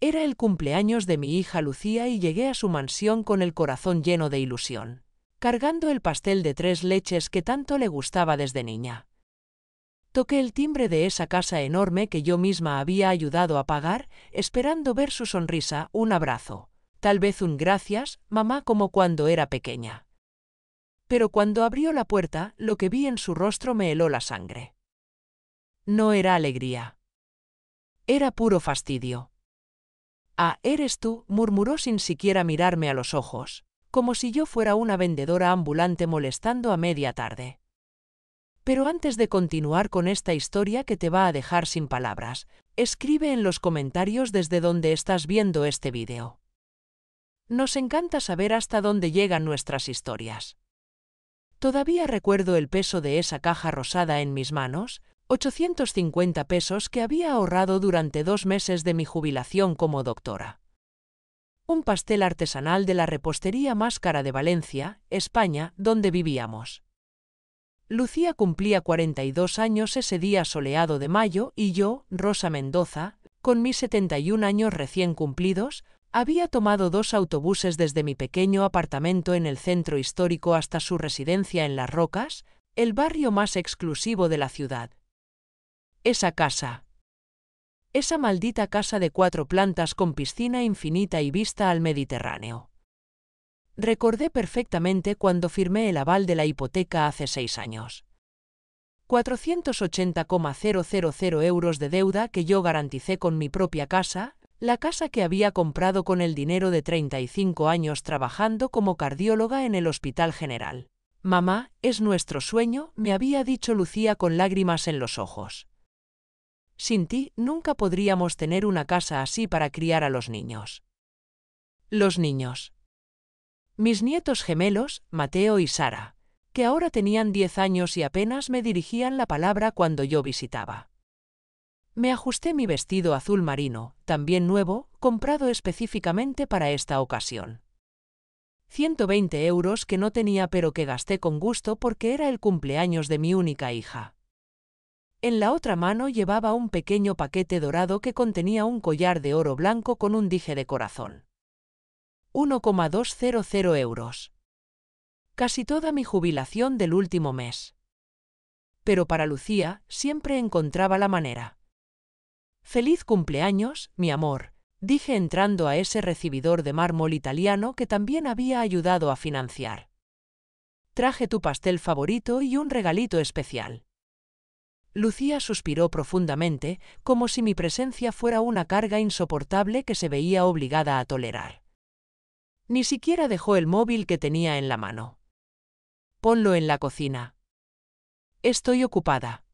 Era el cumpleaños de mi hija Lucía y llegué a su mansión con el corazón lleno de ilusión, cargando el pastel de 3 leches que tanto le gustaba desde niña. Toqué el timbre de esa casa enorme que yo misma había ayudado a pagar, esperando ver su sonrisa, un abrazo, tal vez un gracias, mamá, como cuando era pequeña. Pero cuando abrió la puerta, lo que vi en su rostro me heló la sangre. No era alegría. Era puro fastidio. «Ah, eres tú», murmuró sin siquiera mirarme a los ojos, como si yo fuera una vendedora ambulante molestando a media tarde. Pero antes de continuar con esta historia que te va a dejar sin palabras, escribe en los comentarios desde donde estás viendo este vídeo. Nos encanta saber hasta dónde llegan nuestras historias. Todavía recuerdo el peso de esa caja rosada en mis manos, 850 pesos que había ahorrado durante 2 meses de mi jubilación como doctora. Un pastel artesanal de la repostería más cara de Valencia, España, donde vivíamos. Lucía cumplía 42 años ese día soleado de mayo y yo, Rosa Mendoza, con mis 71 años recién cumplidos, había tomado 2 autobuses desde mi pequeño apartamento en el centro histórico hasta su residencia en Las Rocas, el barrio más exclusivo de la ciudad. Esa casa. Esa maldita casa de 4 plantas con piscina infinita y vista al Mediterráneo. Recordé perfectamente cuando firmé el aval de la hipoteca hace 6 años. 480,000 euros de deuda que yo garanticé con mi propia casa, la casa que había comprado con el dinero de 35 años trabajando como cardióloga en el Hospital General. «Mamá, es nuestro sueño», me había dicho Lucía con lágrimas en los ojos. «Sin ti, nunca podríamos tener una casa así para criar a los niños». Los niños. Mis nietos gemelos, Mateo y Sara, que ahora tenían 10 años y apenas me dirigían la palabra cuando yo visitaba. Me ajusté mi vestido azul marino, también nuevo, comprado específicamente para esta ocasión. 120 euros que no tenía pero que gasté con gusto porque era el cumpleaños de mi única hija. En la otra mano llevaba un pequeño paquete dorado que contenía un collar de oro blanco con un dije de corazón. 1,200 euros. Casi toda mi jubilación del último mes. Pero para Lucía siempre encontraba la manera. «Feliz cumpleaños, mi amor», dije entrando a ese recibidor de mármol italiano que también había ayudado a financiar. «Traje tu pastel favorito y un regalito especial». Lucía suspiró profundamente, como si mi presencia fuera una carga insoportable que se veía obligada a tolerar. Ni siquiera dejó el móvil que tenía en la mano. «Ponlo en la cocina». «Estoy ocupada».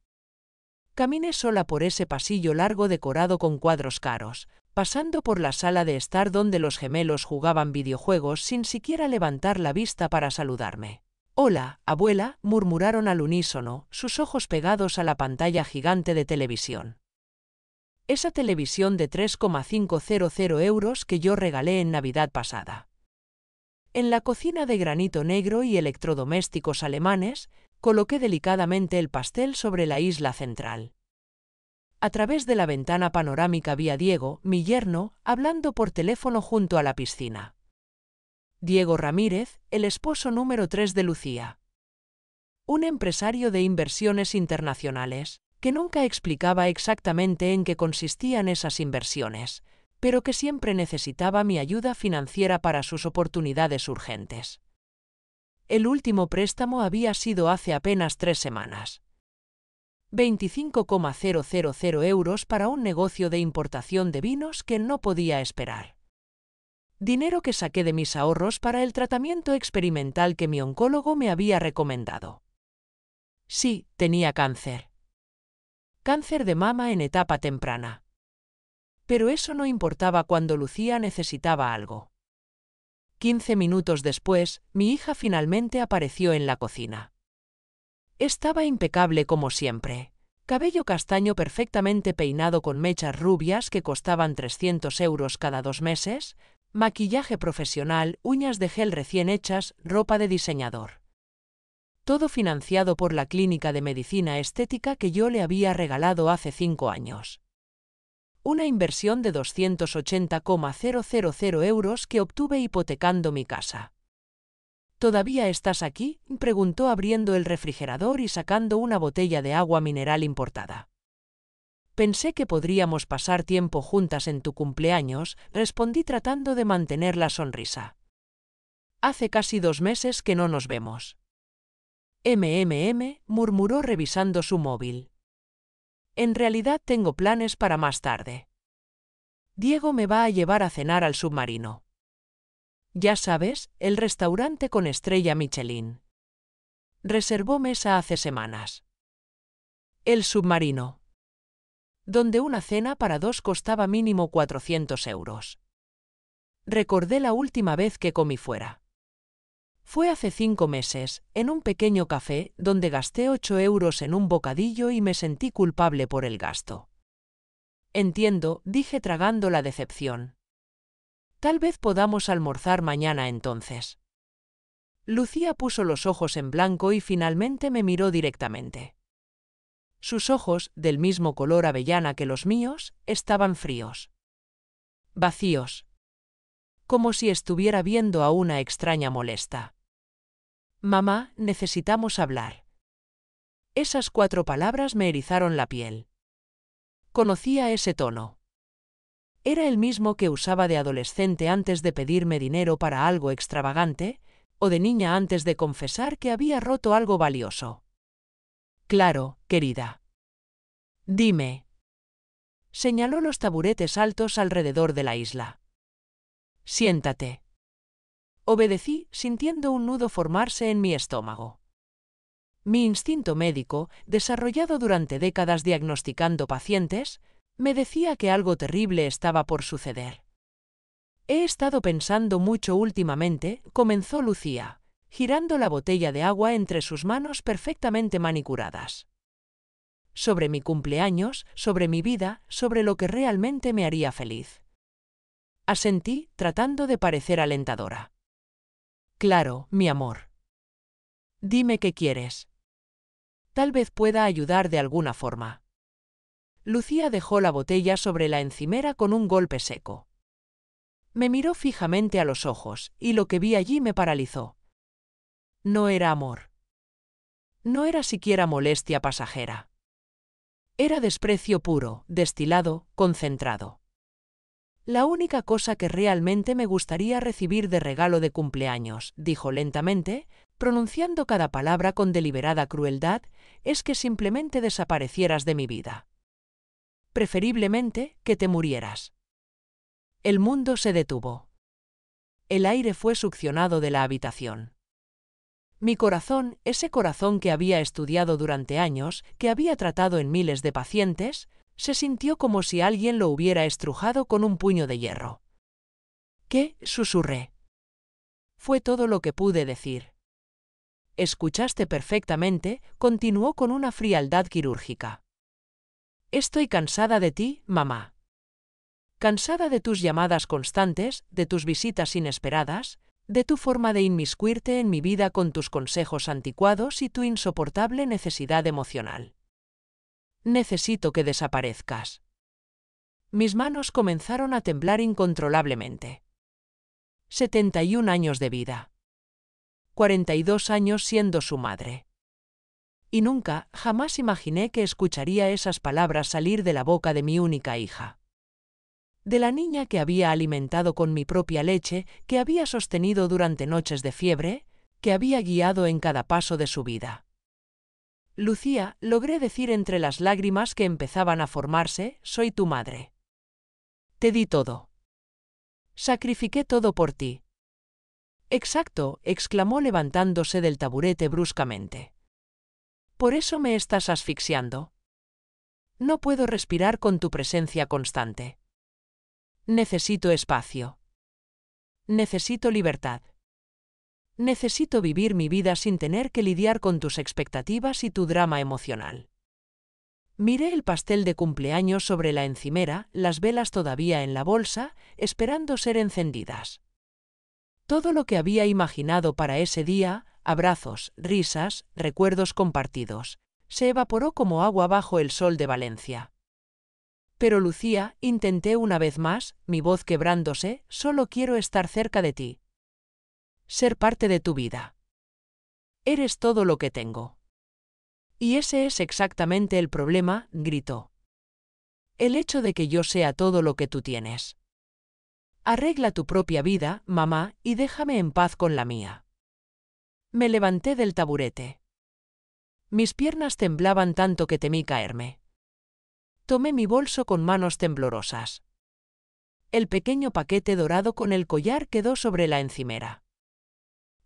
Caminé sola por ese pasillo largo decorado con cuadros caros, pasando por la sala de estar donde los gemelos jugaban videojuegos sin siquiera levantar la vista para saludarme. «Hola, abuela», murmuraron al unísono, sus ojos pegados a la pantalla gigante de televisión. Esa televisión de 3,500 euros que yo regalé en Navidad pasada. En la cocina de granito negro y electrodomésticos alemanes, coloqué delicadamente el pastel sobre la isla central. A través de la ventana panorámica vi a Diego, mi yerno, hablando por teléfono junto a la piscina. Diego Ramírez, el esposo número 3 de Lucía. Un empresario de inversiones internacionales, que nunca explicaba exactamente en qué consistían esas inversiones, pero que siempre necesitaba mi ayuda financiera para sus oportunidades urgentes. El último préstamo había sido hace apenas 3 semanas. 25,000 euros para un negocio de importación de vinos que no podía esperar. Dinero que saqué de mis ahorros para el tratamiento experimental que mi oncólogo me había recomendado. Sí, tenía cáncer. Cáncer de mama en etapa temprana. Pero eso no importaba cuando Lucía necesitaba algo. 15 minutos después, mi hija finalmente apareció en la cocina. Estaba impecable como siempre. Cabello castaño perfectamente peinado con mechas rubias que costaban 300 euros cada 2 meses, maquillaje profesional, uñas de gel recién hechas, ropa de diseñador. Todo financiado por la clínica de medicina estética que yo le había regalado hace 5 años. Una inversión de 280,000 euros que obtuve hipotecando mi casa. ¿Todavía estás aquí?, preguntó abriendo el refrigerador y sacando una botella de agua mineral importada. Pensé que podríamos pasar tiempo juntas en tu cumpleaños, respondí tratando de mantener la sonrisa. Hace casi 2 meses que no nos vemos. Murmuró revisando su móvil. En realidad tengo planes para más tarde. Diego me va a llevar a cenar al Submarino. Ya sabes, el restaurante con estrella Michelin. Reservó mesa hace semanas. El Submarino. Donde una cena para 2 costaba mínimo 400 euros. Recordé la última vez que comí fuera. Fue hace 5 meses, en un pequeño café, donde gasté 8 euros en un bocadillo y me sentí culpable por el gasto. Entiendo, dije tragando la decepción. Tal vez podamos almorzar mañana entonces. Lucía puso los ojos en blanco y finalmente me miró directamente. Sus ojos, del mismo color avellana que los míos, estaban fríos. Vacíos. Como si estuviera viendo a una extraña molesta. Mamá, necesitamos hablar. Esas 4 palabras me erizaron la piel. Conocía ese tono. Era el mismo que usaba de adolescente antes de pedirme dinero para algo extravagante, o de niña antes de confesar que había roto algo valioso. Claro, querida. Dime. Señaló los taburetes altos alrededor de la isla. Siéntate. Obedecí, sintiendo un nudo formarse en mi estómago. Mi instinto médico, desarrollado durante décadas diagnosticando pacientes, me decía que algo terrible estaba por suceder. He estado pensando mucho últimamente, comenzó Lucía, girando la botella de agua entre sus manos perfectamente manicuradas. Sobre mi cumpleaños, sobre mi vida, sobre lo que realmente me haría feliz. Asentí, tratando de parecer alentadora. Claro, mi amor. Dime qué quieres. Tal vez pueda ayudar de alguna forma. Lucía dejó la botella sobre la encimera con un golpe seco. Me miró fijamente a los ojos, y lo que vi allí me paralizó. No era amor. No era siquiera molestia pasajera. Era desprecio puro, destilado, concentrado. La única cosa que realmente me gustaría recibir de regalo de cumpleaños, dijo lentamente, pronunciando cada palabra con deliberada crueldad, es que simplemente desaparecieras de mi vida. Preferiblemente, que te murieras. El mundo se detuvo. El aire fue succionado de la habitación. Mi corazón, ese corazón que había estudiado durante años, que había tratado en miles de pacientes, se sintió como si alguien lo hubiera estrujado con un puño de hierro. ¿Qué? Susurré. Fue todo lo que pude decir. Escuchaste perfectamente, continuó con una frialdad quirúrgica. Estoy cansada de ti, mamá. Cansada de tus llamadas constantes, de tus visitas inesperadas, de tu forma de inmiscuirte en mi vida con tus consejos anticuados y tu insoportable necesidad emocional. Necesito que desaparezcas. Mis manos comenzaron a temblar incontrolablemente. 71 años de vida. 42 años siendo su madre. Y nunca, jamás imaginé que escucharía esas palabras salir de la boca de mi única hija. De la niña que había alimentado con mi propia leche, que había sostenido durante noches de fiebre, que había guiado en cada paso de su vida. Lucía, logré decir entre las lágrimas que empezaban a formarse, soy tu madre. Te di todo. Sacrifiqué todo por ti. Exacto, exclamó levantándose del taburete bruscamente. ¿Por eso me estás asfixiando? No puedo respirar con tu presencia constante. Necesito espacio. Necesito libertad. Necesito vivir mi vida sin tener que lidiar con tus expectativas y tu drama emocional. Miré el pastel de cumpleaños sobre la encimera, las velas todavía en la bolsa, esperando ser encendidas. Todo lo que había imaginado para ese día, abrazos, risas, recuerdos compartidos, se evaporó como agua bajo el sol de Valencia. Pero Lucía, intenté una vez más, mi voz quebrándose, solo quiero estar cerca de ti. Ser parte de tu vida. Eres todo lo que tengo. Y ese es exactamente el problema, gritó. El hecho de que yo sea todo lo que tú tienes. Arregla tu propia vida, mamá, y déjame en paz con la mía. Me levanté del taburete. Mis piernas temblaban tanto que temí caerme. Tomé mi bolso con manos temblorosas. El pequeño paquete dorado con el collar quedó sobre la encimera.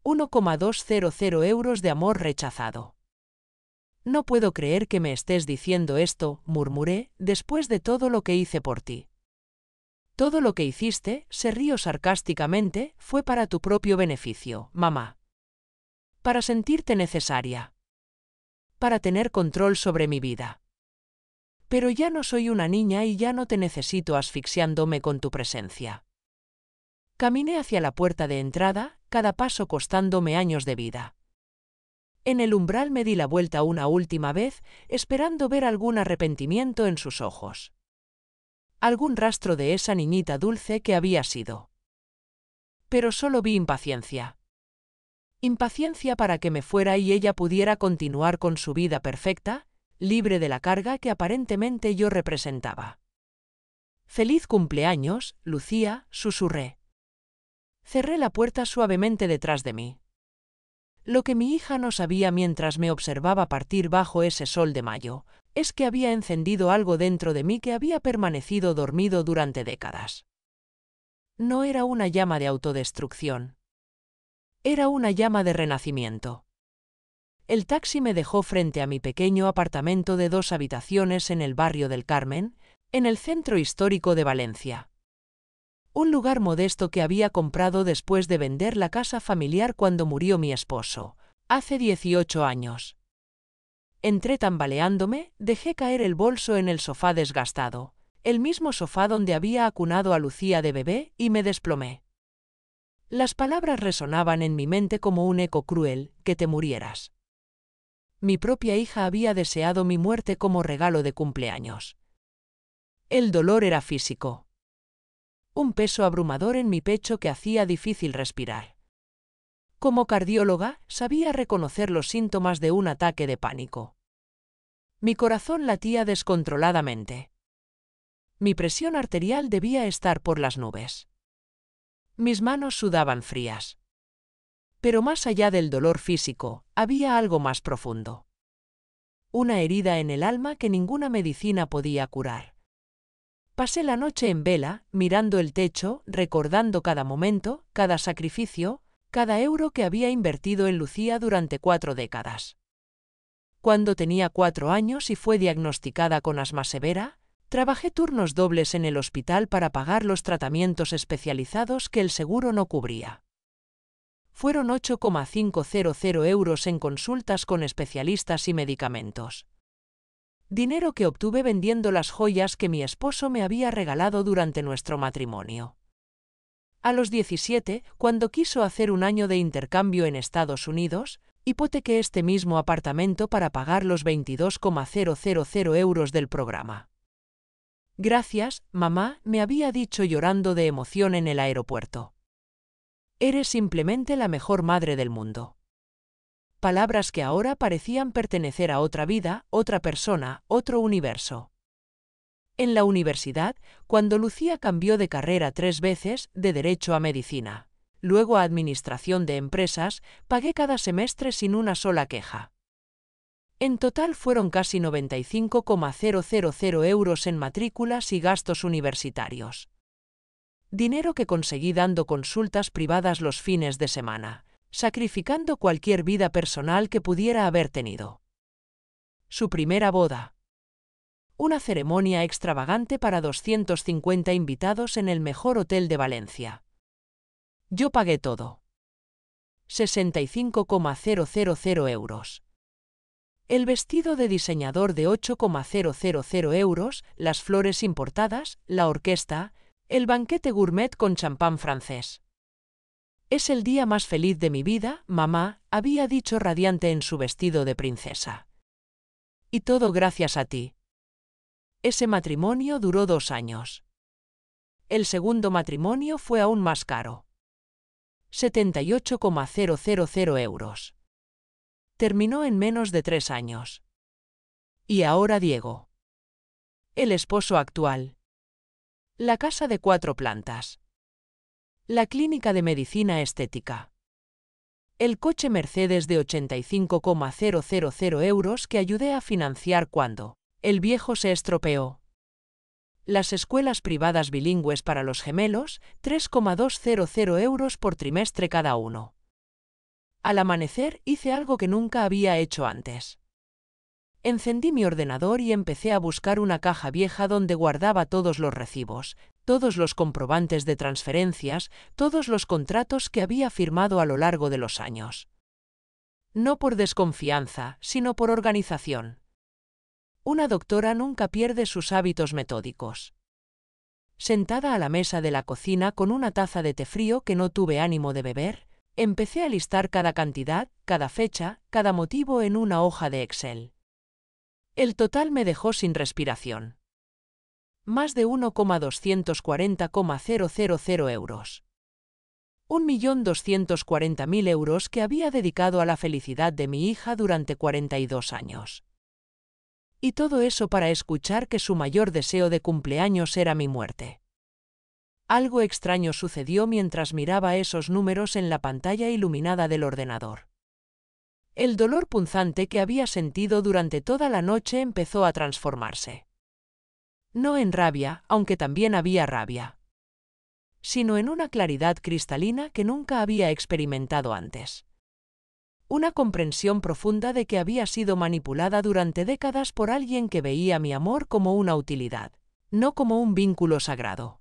1,200 euros de amor rechazado. No puedo creer que me estés diciendo esto, murmuré, después de todo lo que hice por ti. Todo lo que hiciste, se rió sarcásticamente, fue para tu propio beneficio, mamá. Para sentirte necesaria. Para tener control sobre mi vida. Pero ya no soy una niña y ya no te necesito asfixiándome con tu presencia. Caminé hacia la puerta de entrada, cada paso costándome años de vida. En el umbral me di la vuelta una última vez, esperando ver algún arrepentimiento en sus ojos. Algún rastro de esa niñita dulce que había sido. Pero solo vi impaciencia. Impaciencia para que me fuera y ella pudiera continuar con su vida perfecta, libre de la carga que aparentemente yo representaba. «Feliz cumpleaños, Lucía», susurré. Cerré la puerta suavemente detrás de mí. Lo que mi hija no sabía mientras me observaba partir bajo ese sol de mayo, es que había encendido algo dentro de mí que había permanecido dormido durante décadas. No era una llama de autodestrucción. Era una llama de renacimiento. El taxi me dejó frente a mi pequeño apartamento de 2 habitaciones en el barrio del Carmen, en el centro histórico de Valencia. Un lugar modesto que había comprado después de vender la casa familiar cuando murió mi esposo, hace 18 años. Entré tambaleándome, dejé caer el bolso en el sofá desgastado, el mismo sofá donde había acunado a Lucía de bebé, y me desplomé. Las palabras resonaban en mi mente como un eco cruel, que te murieras. Mi propia hija había deseado mi muerte como regalo de cumpleaños. El dolor era físico. Un peso abrumador en mi pecho que hacía difícil respirar. Como cardióloga, sabía reconocer los síntomas de un ataque de pánico. Mi corazón latía descontroladamente. Mi presión arterial debía estar por las nubes. Mis manos sudaban frías. Pero más allá del dolor físico, había algo más profundo. Una herida en el alma que ninguna medicina podía curar. Pasé la noche en vela, mirando el techo, recordando cada momento, cada sacrificio, cada euro que había invertido en Lucía durante 4 décadas. Cuando tenía 4 años y fue diagnosticada con asma severa, trabajé turnos dobles en el hospital para pagar los tratamientos especializados que el seguro no cubría. Fueron 8,500 euros en consultas con especialistas y medicamentos. Dinero que obtuve vendiendo las joyas que mi esposo me había regalado durante nuestro matrimonio. A los 17, cuando quiso hacer un año de intercambio en Estados Unidos, hipotequé este mismo apartamento para pagar los 22,000 euros del programa. Gracias, mamá, me había dicho llorando de emoción en el aeropuerto. Eres simplemente la mejor madre del mundo. Palabras que ahora parecían pertenecer a otra vida, otra persona, otro universo. En la universidad, cuando Lucía cambió de carrera 3 veces, de Derecho a Medicina, luego a Administración de Empresas, pagué cada semestre sin una sola queja. En total fueron casi 95,000 euros en matrículas y gastos universitarios. Dinero que conseguí dando consultas privadas los fines de semana, sacrificando cualquier vida personal que pudiera haber tenido. Su primera boda. Una ceremonia extravagante para 250 invitados en el mejor hotel de Valencia. Yo pagué todo. 65,000 euros. El vestido de diseñador de 8,000 euros, las flores importadas, la orquesta, el banquete gourmet con champán francés. Es el día más feliz de mi vida, mamá, había dicho radiante en su vestido de princesa. Y todo gracias a ti. Ese matrimonio duró 2 años. El segundo matrimonio fue aún más caro. 78,000 euros. Terminó en menos de 3 años. Y ahora Diego. El esposo actual. La casa de 4 plantas. La clínica de medicina estética. El coche Mercedes de 85,000 euros que ayudé a financiar cuando el viejo se estropeó. Las escuelas privadas bilingües para los gemelos, 3,200 euros por trimestre cada uno. Al amanecer hice algo que nunca había hecho antes. Encendí mi ordenador y empecé a buscar una caja vieja donde guardaba todos los recibos, todos los comprobantes de transferencias, todos los contratos que había firmado a lo largo de los años. No por desconfianza, sino por organización. Una doctora nunca pierde sus hábitos metódicos. Sentada a la mesa de la cocina con una taza de té frío que no tuve ánimo de beber, empecé a listar cada cantidad, cada fecha, cada motivo en una hoja de Excel. El total me dejó sin respiración. Más de 1,240,000 euros. 1.240.000 euros que había dedicado a la felicidad de mi hija durante 42 años. Y todo eso para escuchar que su mayor deseo de cumpleaños era mi muerte. Algo extraño sucedió mientras miraba esos números en la pantalla iluminada del ordenador. El dolor punzante que había sentido durante toda la noche empezó a transformarse. No en rabia, aunque también había rabia, sino en una claridad cristalina que nunca había experimentado antes. Una comprensión profunda de que había sido manipulada durante décadas por alguien que veía mi amor como una utilidad, no como un vínculo sagrado.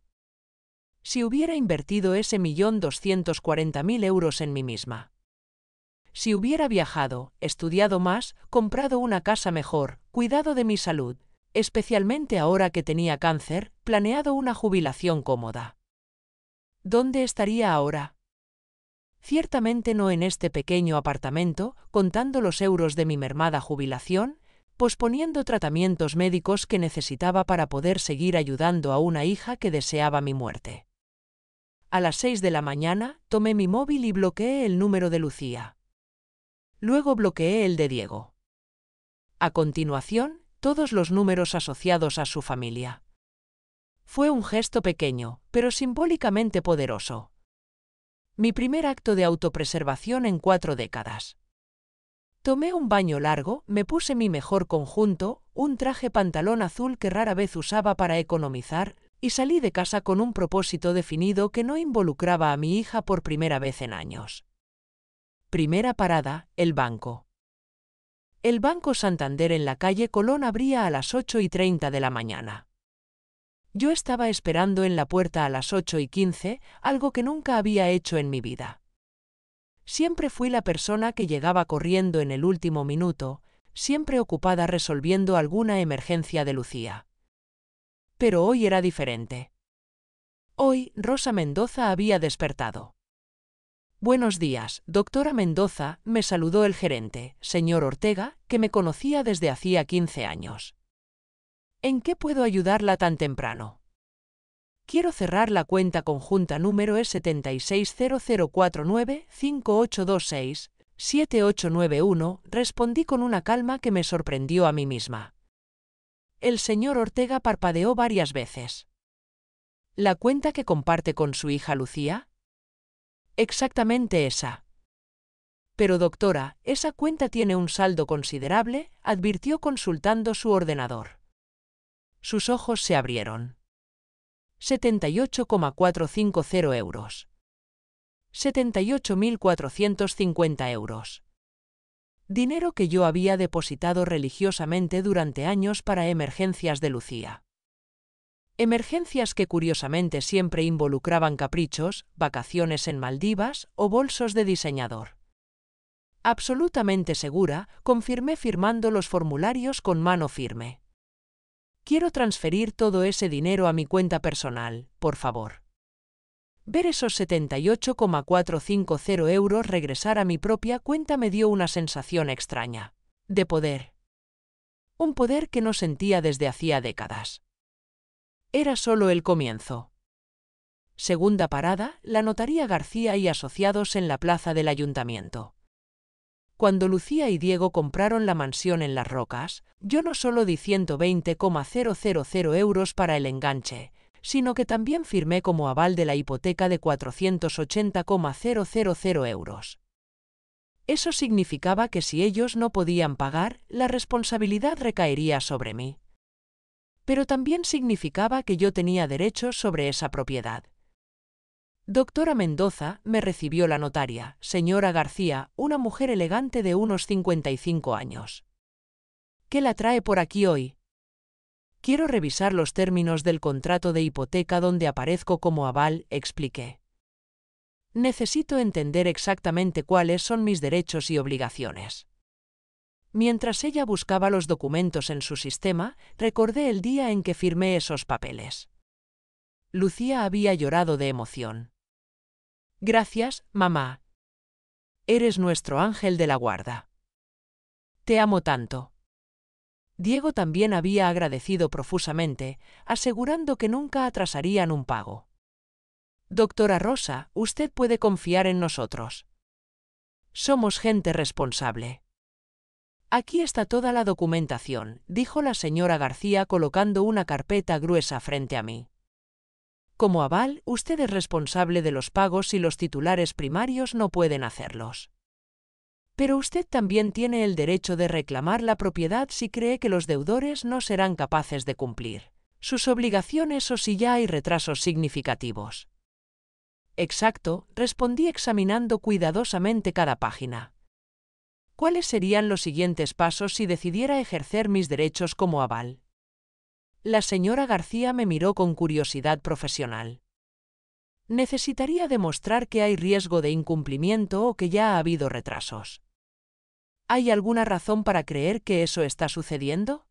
Si hubiera invertido ese 1.240.000 euros en mí misma. Si hubiera viajado, estudiado más, comprado una casa mejor, cuidado de mi salud, especialmente ahora que tenía cáncer, planeado una jubilación cómoda. ¿Dónde estaría ahora? Ciertamente no en este pequeño apartamento, contando los euros de mi mermada jubilación, posponiendo tratamientos médicos que necesitaba para poder seguir ayudando a una hija que deseaba mi muerte. A las 6 de la mañana, tomé mi móvil y bloqueé el número de Lucía. Luego bloqueé el de Diego. A continuación, todos los números asociados a su familia. Fue un gesto pequeño, pero simbólicamente poderoso. Mi primer acto de autopreservación en 4 décadas. Tomé un baño largo, me puse mi mejor conjunto, un traje pantalón azul que rara vez usaba para economizar, y salí de casa con un propósito definido que no involucraba a mi hija por primera vez en años. Primera parada, el banco. El Banco Santander en la calle Colón abría a las 8:30 de la mañana. Yo estaba esperando en la puerta a las 8:15, algo que nunca había hecho en mi vida. Siempre fui la persona que llegaba corriendo en el último minuto, siempre ocupada resolviendo alguna emergencia de Lucía. Pero hoy era diferente. Hoy, Rosa Mendoza había despertado. «Buenos días, doctora Mendoza», me saludó el gerente, señor Ortega, que me conocía desde hacía 15 años. «¿En qué puedo ayudarla tan temprano?» «Quiero cerrar la cuenta conjunta número E7600495826-7891», respondí con una calma que me sorprendió a mí misma. El señor Ortega parpadeó varias veces. «¿La cuenta que comparte con su hija Lucía?» «Exactamente esa». «Pero doctora, esa cuenta tiene un saldo considerable», advirtió consultando su ordenador. Sus ojos se abrieron. 78,450 euros. 78.450 euros. Dinero que yo había depositado religiosamente durante años para emergencias de Lucía. Emergencias que curiosamente siempre involucraban caprichos, vacaciones en Maldivas o bolsos de diseñador. Absolutamente segura, confirmé firmando los formularios con mano firme. «Quiero transferir todo ese dinero a mi cuenta personal, por favor». Ver esos 78,450 euros regresar a mi propia cuenta me dio una sensación extraña. De poder. Un poder que no sentía desde hacía décadas. Era solo el comienzo. Segunda parada, la Notaría García y Asociados en la plaza del Ayuntamiento. Cuando Lucía y Diego compraron la mansión en Las Rocas, yo no solo di 120,000 euros para el enganche, sino que también firmé como aval de la hipoteca de 480,000 euros. Eso significaba que si ellos no podían pagar, la responsabilidad recaería sobre mí. Pero también significaba que yo tenía derechos sobre esa propiedad. Doctora Mendoza, me recibió la notaria, señora García, una mujer elegante de unos 55 años. ¿Qué la trae por aquí hoy? Quiero revisar los términos del contrato de hipoteca donde aparezco como aval, expliqué. Necesito entender exactamente cuáles son mis derechos y obligaciones. Mientras ella buscaba los documentos en su sistema, recordé el día en que firmé esos papeles. Lucía había llorado de emoción. Gracias, mamá. Eres nuestro ángel de la guarda. Te amo tanto. Diego también había agradecido profusamente, asegurando que nunca atrasarían un pago. Doctora Rosa, usted puede confiar en nosotros. Somos gente responsable. Aquí está toda la documentación, dijo la señora García colocando una carpeta gruesa frente a mí. Como aval, usted es responsable de los pagos si los titulares primarios no pueden hacerlos. Pero usted también tiene el derecho de reclamar la propiedad si cree que los deudores no serán capaces de cumplir sus obligaciones o si ya hay retrasos significativos. Exacto, respondí examinando cuidadosamente cada página. ¿Cuáles serían los siguientes pasos si decidiera ejercer mis derechos como aval? La señora García me miró con curiosidad profesional. Necesitaría demostrar que hay riesgo de incumplimiento o que ya ha habido retrasos. ¿Hay alguna razón para creer que eso está sucediendo?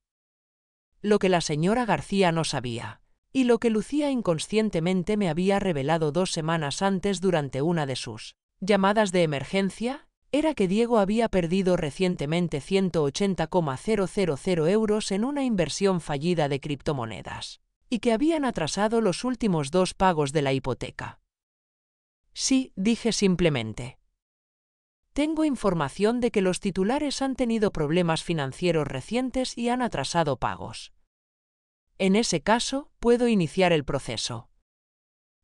Lo que la señora García no sabía, y lo que Lucía inconscientemente me había revelado 2 semanas antes durante una de sus llamadas de emergencia, era que Diego había perdido recientemente 180,000 euros en una inversión fallida de criptomonedas, y que habían atrasado los últimos 2 pagos de la hipoteca. Sí, dije simplemente. Tengo información de que los titulares han tenido problemas financieros recientes y han atrasado pagos. En ese caso, puedo iniciar el proceso.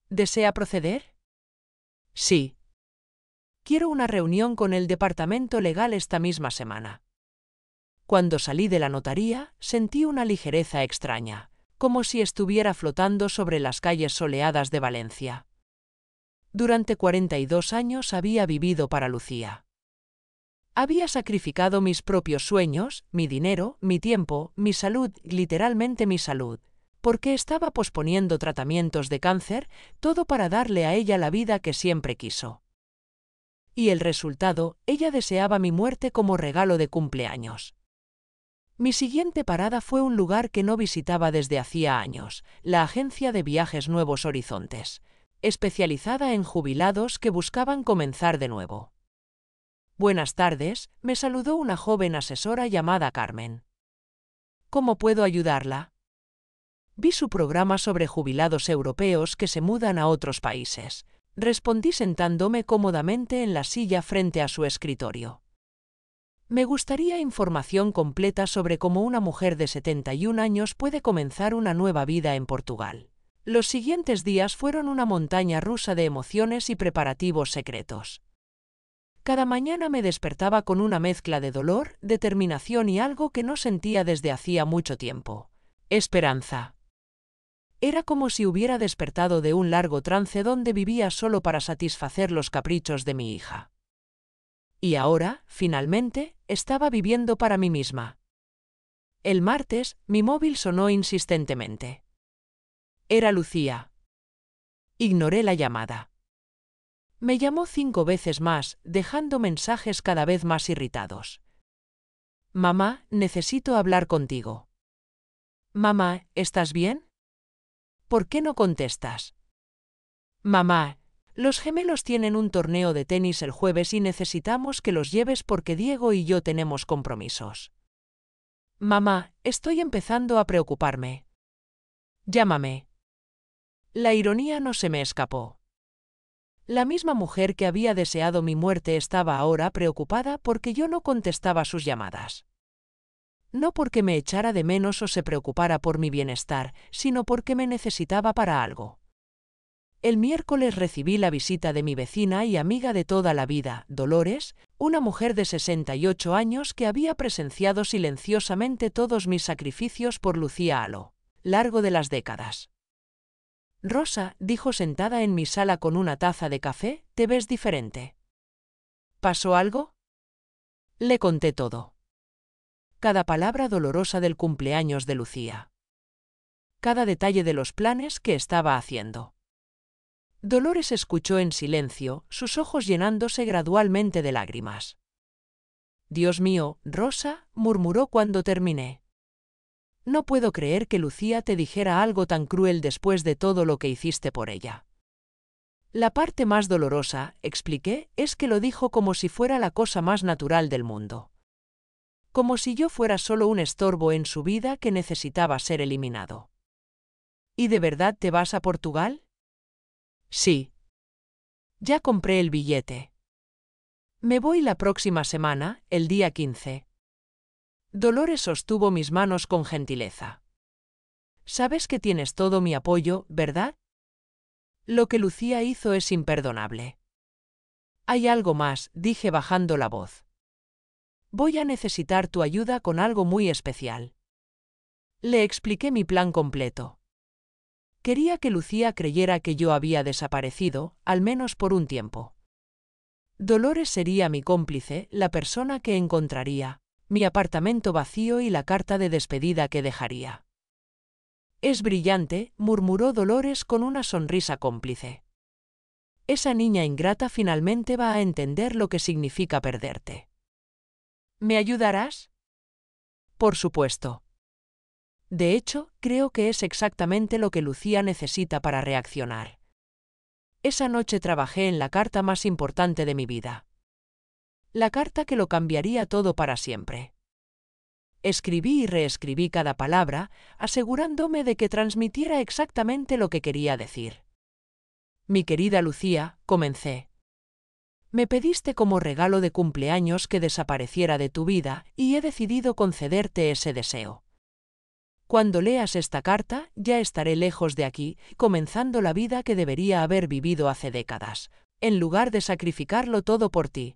¿Desea proceder? Sí. Quiero una reunión con el departamento legal esta misma semana. Cuando salí de la notaría, sentí una ligereza extraña, como si estuviera flotando sobre las calles soleadas de Valencia. Durante 42 años había vivido para Lucía. Había sacrificado mis propios sueños, mi dinero, mi tiempo, mi salud, literalmente mi salud, porque estaba posponiendo tratamientos de cáncer, todo para darle a ella la vida que siempre quiso. Y el resultado, ella deseaba mi muerte como regalo de cumpleaños. Mi siguiente parada fue un lugar que no visitaba desde hacía años, la agencia de viajes Nuevos Horizontes, especializada en jubilados que buscaban comenzar de nuevo. Buenas tardes, me saludó una joven asesora llamada Carmen. ¿Cómo puedo ayudarla? Vi su programa sobre jubilados europeos que se mudan a otros países. Respondí sentándome cómodamente en la silla frente a su escritorio. Me gustaría información completa sobre cómo una mujer de 71 años puede comenzar una nueva vida en Portugal. Los siguientes días fueron una montaña rusa de emociones y preparativos secretos. Cada mañana me despertaba con una mezcla de dolor, determinación y algo que no sentía desde hacía mucho tiempo: esperanza. Era como si hubiera despertado de un largo trance donde vivía solo para satisfacer los caprichos de mi hija. Y ahora, finalmente, estaba viviendo para mí misma. El martes, mi móvil sonó insistentemente. Era Lucía. Ignoré la llamada. Me llamó 5 veces más, dejando mensajes cada vez más irritados. Mamá, necesito hablar contigo. Mamá, ¿estás bien? ¿Por qué no contestas? Mamá, los gemelos tienen un torneo de tenis el jueves y necesitamos que los lleves porque Diego y yo tenemos compromisos. Mamá, estoy empezando a preocuparme. Llámame. La ironía no se me escapó. La misma mujer que había deseado mi muerte estaba ahora preocupada porque yo no contestaba sus llamadas. No porque me echara de menos o se preocupara por mi bienestar, sino porque me necesitaba para algo. El miércoles recibí la visita de mi vecina y amiga de toda la vida, Dolores, una mujer de 68 años que había presenciado silenciosamente todos mis sacrificios por Lucía a lo largo de las décadas. Rosa, dijo sentada en mi sala con una taza de café, te ves diferente. ¿Pasó algo? Le conté todo. Cada palabra dolorosa del cumpleaños de Lucía. Cada detalle de los planes que estaba haciendo. Dolores escuchó en silencio, sus ojos llenándose gradualmente de lágrimas. Dios mío, Rosa, murmuró cuando terminé. No puedo creer que Lucía te dijera algo tan cruel después de todo lo que hiciste por ella. La parte más dolorosa, expliqué, es que lo dijo como si fuera la cosa más natural del mundo. Como si yo fuera solo un estorbo en su vida que necesitaba ser eliminado. ¿Y de verdad te vas a Portugal? Sí. Ya compré el billete. Me voy la próxima semana, el día 15. Dolores sostuvo mis manos con gentileza. Sabes que tienes todo mi apoyo, ¿verdad? Lo que Lucía hizo es imperdonable. Hay algo más, dije bajando la voz. Voy a necesitar tu ayuda con algo muy especial. Le expliqué mi plan completo. Quería que Lucía creyera que yo había desaparecido, al menos por un tiempo. Dolores sería mi cómplice, la persona que encontraría mi apartamento vacío y la carta de despedida que dejaría. Es brillante, murmuró Dolores con una sonrisa cómplice. Esa niña ingrata finalmente va a entender lo que significa perderte. ¿Me ayudarás? Por supuesto. De hecho, creo que es exactamente lo que Lucía necesita para reaccionar. Esa noche trabajé en la carta más importante de mi vida. La carta que lo cambiaría todo para siempre. Escribí y reescribí cada palabra, asegurándome de que transmitiera exactamente lo que quería decir. Mi querida Lucía, comencé. Me pediste como regalo de cumpleaños que desapareciera de tu vida y he decidido concederte ese deseo. Cuando leas esta carta, ya estaré lejos de aquí, comenzando la vida que debería haber vivido hace décadas, en lugar de sacrificarlo todo por ti.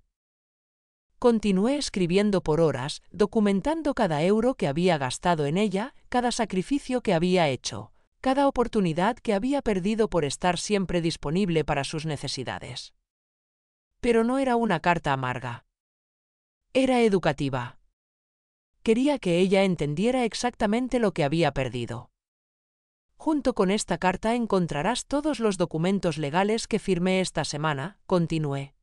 Continué escribiendo por horas, documentando cada euro que había gastado en ella, cada sacrificio que había hecho, cada oportunidad que había perdido por estar siempre disponible para sus necesidades. Pero no era una carta amarga. Era educativa. Quería que ella entendiera exactamente lo que había perdido. Junto con esta carta encontrarás todos los documentos legales que firmé esta semana, continué.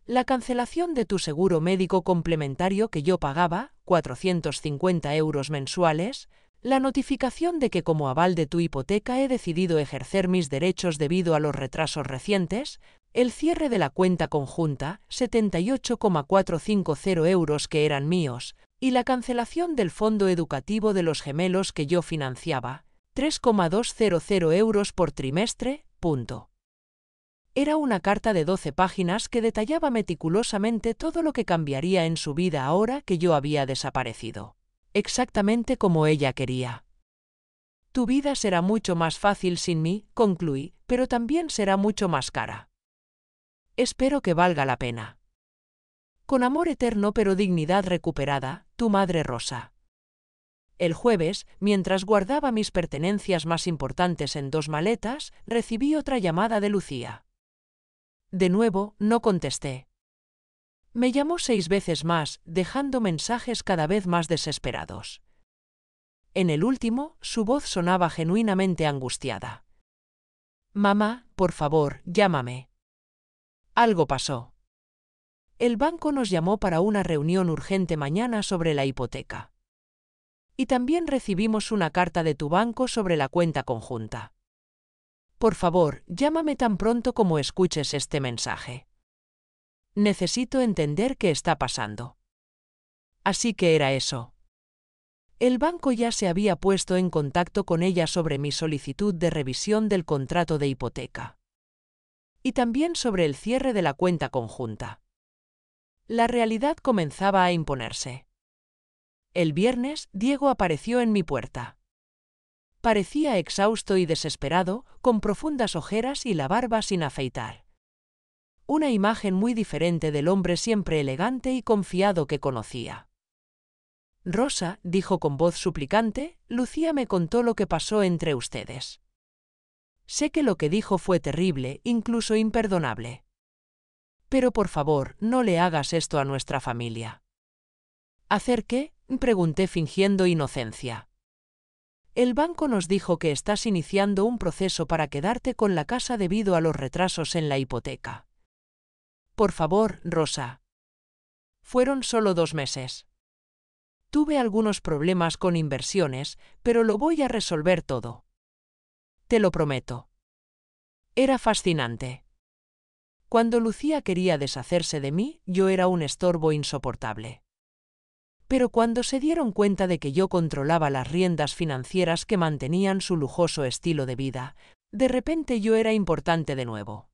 La cancelación de tu seguro médico complementario que yo pagaba, 450 euros mensuales, la notificación de que como aval de tu hipoteca he decidido ejercer mis derechos debido a los retrasos recientes, el cierre de la cuenta conjunta, 78,450 euros que eran míos, y la cancelación del fondo educativo de los gemelos que yo financiaba, 3,200 euros por trimestre, punto. Era una carta de 12 páginas que detallaba meticulosamente todo lo que cambiaría en su vida ahora que yo había desaparecido. Exactamente como ella quería. Tu vida será mucho más fácil sin mí, concluí, pero también será mucho más cara. Espero que valga la pena. Con amor eterno pero dignidad recuperada, tu madre Rosa. El jueves, mientras guardaba mis pertenencias más importantes en 2 maletas, recibí otra llamada de Lucía. De nuevo, no contesté. Me llamó 6 veces más, dejando mensajes cada vez más desesperados. En el último, su voz sonaba genuinamente angustiada. Mamá, por favor, llámame. Algo pasó. El banco nos llamó para una reunión urgente mañana sobre la hipoteca. Y también recibimos una carta de tu banco sobre la cuenta conjunta. Por favor, llámame tan pronto como escuches este mensaje. Necesito entender qué está pasando. Así que era eso. El banco ya se había puesto en contacto con ella sobre mi solicitud de revisión del contrato de hipoteca. Y también sobre el cierre de la cuenta conjunta. La realidad comenzaba a imponerse. El viernes, Diego apareció en mi puerta. Parecía exhausto y desesperado, con profundas ojeras y la barba sin afeitar. Una imagen muy diferente del hombre siempre elegante y confiado que conocía. Rosa, dijo con voz suplicante, Lucía me contó lo que pasó entre ustedes. Sé que lo que dijo fue terrible, incluso imperdonable. Pero por favor, no le hagas esto a nuestra familia. ¿Hacer qué?, pregunté fingiendo inocencia. El banco nos dijo que estás iniciando un proceso para quedarte con la casa debido a los retrasos en la hipoteca. Por favor, Rosa. Fueron solo 2 meses. Tuve algunos problemas con inversiones, pero lo voy a resolver todo. Te lo prometo. Era fascinante. Cuando Lucía quería deshacerse de mí, yo era un estorbo insoportable. Pero cuando se dieron cuenta de que yo controlaba las riendas financieras que mantenían su lujoso estilo de vida, de repente yo era importante de nuevo.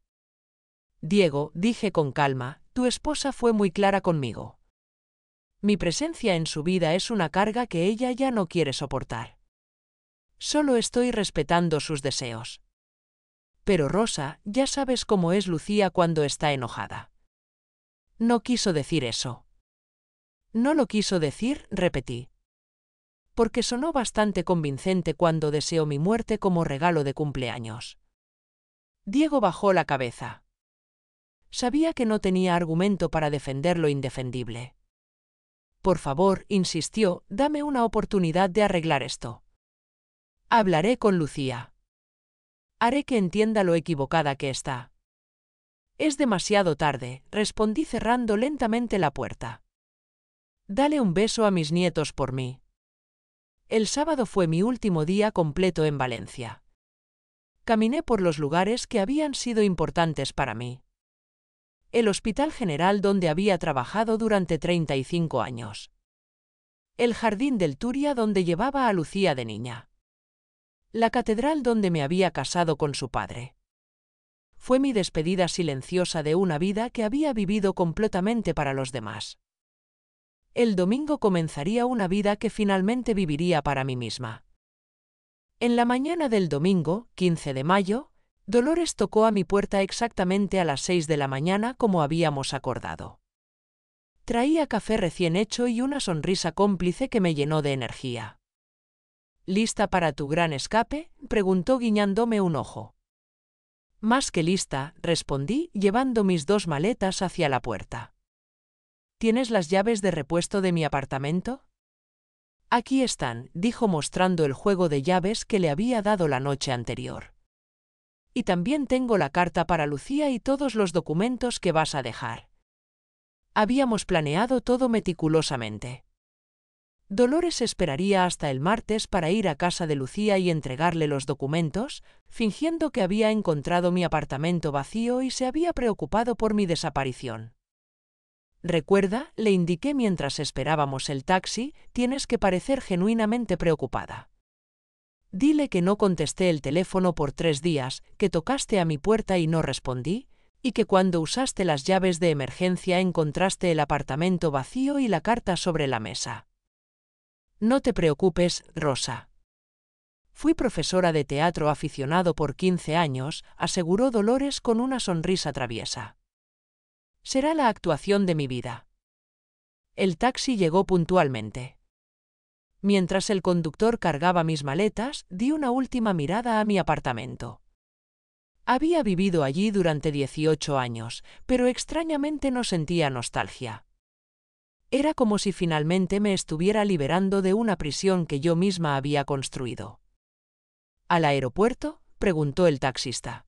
Diego, dije con calma, tu esposa fue muy clara conmigo. Mi presencia en su vida es una carga que ella ya no quiere soportar. Solo estoy respetando sus deseos. Pero Rosa, ya sabes cómo es Lucía cuando está enojada. No quiso decir eso. No lo quiso decir, repetí. Porque sonó bastante convincente cuando deseó mi muerte como regalo de cumpleaños. Diego bajó la cabeza. Sabía que no tenía argumento para defender lo indefendible. Por favor, insistió, dame una oportunidad de arreglar esto. Hablaré con Lucía. Haré que entienda lo equivocada que está. Es demasiado tarde, respondí cerrando lentamente la puerta. Dale un beso a mis nietos por mí. El sábado fue mi último día completo en Valencia. Caminé por los lugares que habían sido importantes para mí. El Hospital General donde había trabajado durante 35 años. El Jardín del Turia donde llevaba a Lucía de niña. La catedral donde me había casado con su padre. Fue mi despedida silenciosa de una vida que había vivido completamente para los demás. El domingo comenzaría una vida que finalmente viviría para mí misma. En la mañana del domingo, 15 de mayo, Dolores tocó a mi puerta exactamente a las 6 de la mañana como habíamos acordado. Traía café recién hecho y una sonrisa cómplice que me llenó de energía. ¿Lista para tu gran escape?, preguntó guiñándome un ojo. Más que lista, respondí, llevando mis 2 maletas hacia la puerta. ¿Tienes las llaves de repuesto de mi apartamento? Aquí están, dijo mostrando el juego de llaves que le había dado la noche anterior. Y también tengo la carta para Lucía y todos los documentos que vas a dejar. Habíamos planeado todo meticulosamente. Dolores esperaría hasta el martes para ir a casa de Lucía y entregarle los documentos, fingiendo que había encontrado mi apartamento vacío y se había preocupado por mi desaparición. Recuerda, le indiqué mientras esperábamos el taxi, tienes que parecer genuinamente preocupada. Dile que no contesté el teléfono por 3 días, que tocaste a mi puerta y no respondí, y que cuando usaste las llaves de emergencia encontraste el apartamento vacío y la carta sobre la mesa. No te preocupes, Rosa. Fui profesora de teatro aficionado por 15 años, aseguró Dolores con una sonrisa traviesa. Será la actuación de mi vida. El taxi llegó puntualmente. Mientras el conductor cargaba mis maletas, di una última mirada a mi apartamento. Había vivido allí durante 18 años, pero extrañamente no sentía nostalgia. Era como si finalmente me estuviera liberando de una prisión que yo misma había construido. ¿Al aeropuerto?, preguntó el taxista.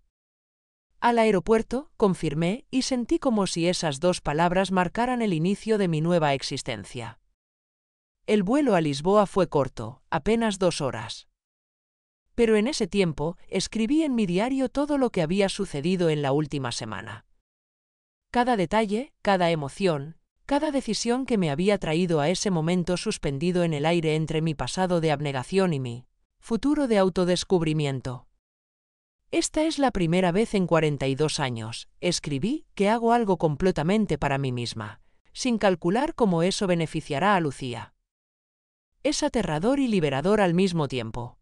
Al aeropuerto, confirmé, y sentí como si esas 2 palabras marcaran el inicio de mi nueva existencia. El vuelo a Lisboa fue corto, apenas 2 horas. Pero en ese tiempo, escribí en mi diario todo lo que había sucedido en la última semana. Cada detalle, cada emoción, Cada decisión que me había traído a ese momento suspendido en el aire entre mi pasado de abnegación y mi futuro de autodescubrimiento. Esta es la primera vez en 42 años, escribí, que hago algo completamente para mí misma, sin calcular cómo eso beneficiará a Lucía. Es aterrador y liberador al mismo tiempo.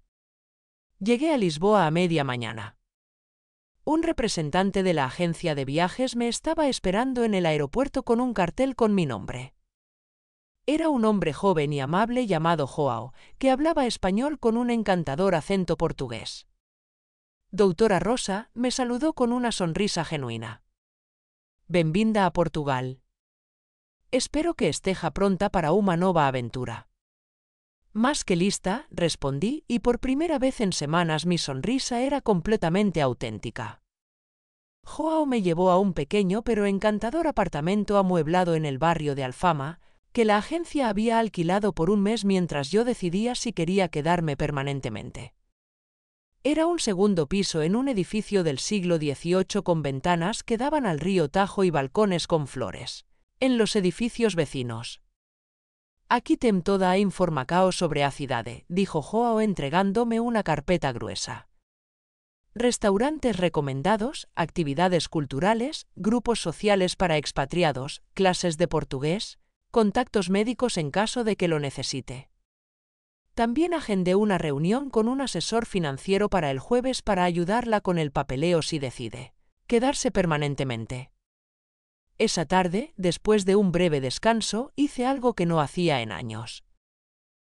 Llegué a Lisboa a media mañana. Un representante de la agencia de viajes me estaba esperando en el aeropuerto con un cartel con mi nombre. Era un hombre joven y amable llamado João, que hablaba español con un encantador acento portugués. Doutora Rosa, me saludó con una sonrisa genuina. Benvinda a Portugal. Espero que esteja pronta para una nova aventura. Más que lista, respondí, y por primera vez en semanas mi sonrisa era completamente auténtica. João me llevó a un pequeño pero encantador apartamento amueblado en el barrio de Alfama, que la agencia había alquilado por un mes mientras yo decidía si quería quedarme permanentemente. Era un segundo piso en un edificio del siglo XVIII con ventanas que daban al río Tajo y balcones con flores. En los edificios vecinos. Aquí tem toda a información sobre a cidade, dijo João entregándome una carpeta gruesa. Restaurantes recomendados, actividades culturales, grupos sociales para expatriados, clases de portugués, contactos médicos en caso de que lo necesite. También agendé una reunión con un asesor financiero para el jueves para ayudarla con el papeleo si decide quedarse permanentemente. Esa tarde, después de un breve descanso, hice algo que no hacía en años.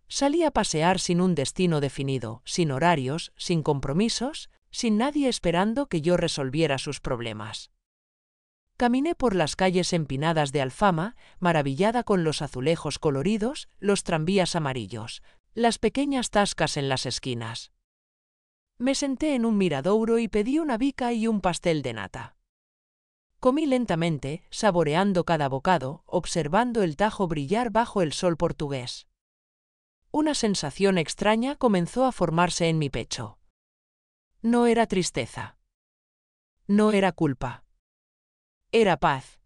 Salí a pasear sin un destino definido, sin horarios, sin compromisos, sin nadie esperando que yo resolviera sus problemas. Caminé por las calles empinadas de Alfama, maravillada con los azulejos coloridos, los tranvías amarillos, las pequeñas tascas en las esquinas. Me senté en un miradouro y pedí una bica y un pastel de nata. Comí lentamente, saboreando cada bocado, observando el Tajo brillar bajo el sol portugués. Una sensación extraña comenzó a formarse en mi pecho. No era tristeza. No era culpa. Era paz.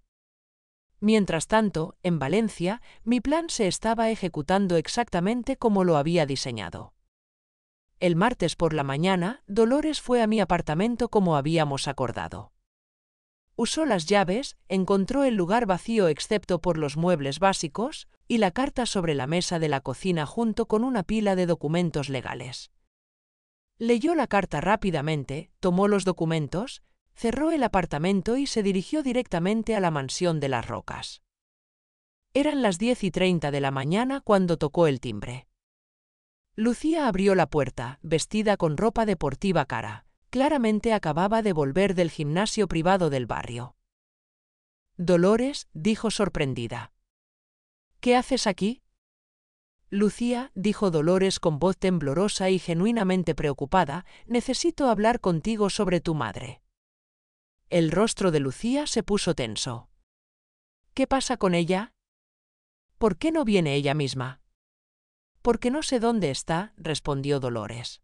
Mientras tanto, en Valencia, mi plan se estaba ejecutando exactamente como lo había diseñado. El martes por la mañana, Dolores fue a mi apartamento como habíamos acordado. Usó las llaves, encontró el lugar vacío excepto por los muebles básicos, y la carta sobre la mesa de la cocina junto con una pila de documentos legales. Leyó la carta rápidamente, tomó los documentos, cerró el apartamento y se dirigió directamente a la mansión de las Rocas. Eran las 10:30 de la mañana cuando tocó el timbre. Lucía abrió la puerta, vestida con ropa deportiva cara. Claramente acababa de volver del gimnasio privado del barrio. Dolores, dijo sorprendida. ¿Qué haces aquí? Lucía, dijo Dolores con voz temblorosa y genuinamente preocupada, necesito hablar contigo sobre tu madre. El rostro de Lucía se puso tenso. ¿Qué pasa con ella? ¿Por qué no viene ella misma? Porque no sé dónde está, respondió Dolores.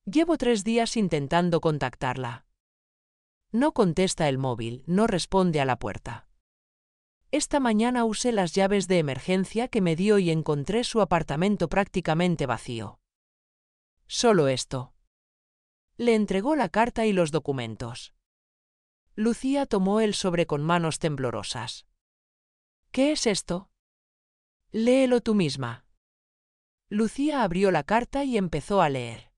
Llevo 3 días intentando contactarla. No contesta el móvil, no responde a la puerta. Esta mañana usé las llaves de emergencia que me dio y encontré su apartamento prácticamente vacío. Solo esto. Le entregó la carta y los documentos. Lucía tomó el sobre con manos temblorosas. ¿Qué es esto? Léelo tú misma. Lucía abrió la carta y empezó a leer.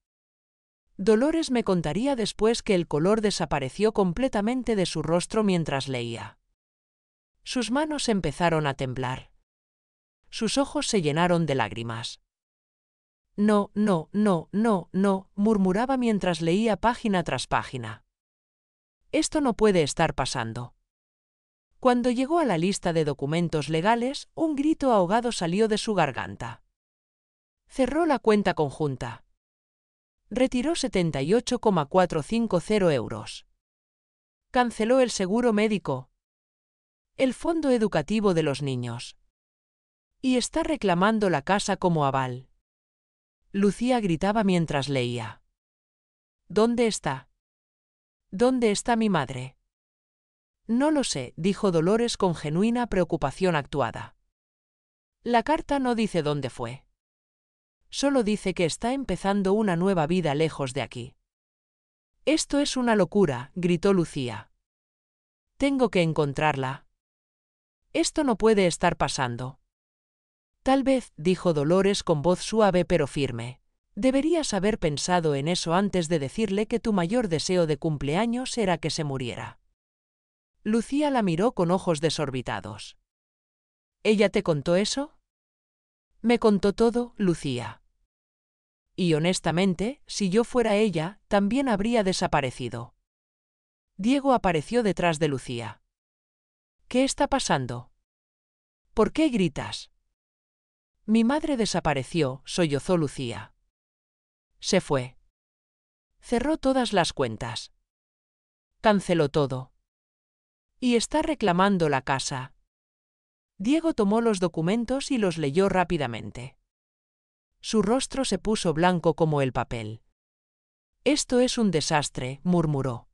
Dolores me contaría después que el color desapareció completamente de su rostro mientras leía. Sus manos empezaron a temblar. Sus ojos se llenaron de lágrimas. No, no, no, no, no, murmuraba mientras leía página tras página. Esto no puede estar pasando. Cuando llegó a la lista de documentos legales, un grito ahogado salió de su garganta. Cerró la cuenta conjunta. Retiró 78,450 euros. Canceló el seguro médico. El fondo educativo de los niños. Y está reclamando la casa como aval. Lucía gritaba mientras leía. ¿Dónde está? ¿Dónde está mi madre? No lo sé, dijo Dolores con genuina preocupación actuada. La carta no dice dónde fue. Solo dice que está empezando una nueva vida lejos de aquí. Esto es una locura, gritó Lucía. Tengo que encontrarla. Esto no puede estar pasando. Tal vez, dijo Dolores con voz suave pero firme. Deberías haber pensado en eso antes de decirle que tu mayor deseo de cumpleaños era que se muriera. Lucía la miró con ojos desorbitados. ¿Ella te contó eso? Me contó todo, Lucía. Y honestamente, si yo fuera ella, también habría desaparecido. Diego apareció detrás de Lucía. ¿Qué está pasando? ¿Por qué gritas? Mi madre desapareció, sollozó Lucía. Se fue. Cerró todas las cuentas. Canceló todo. Y está reclamando la casa. Diego tomó los documentos y los leyó rápidamente. Su rostro se puso blanco como el papel. Esto es un desastre, murmuró.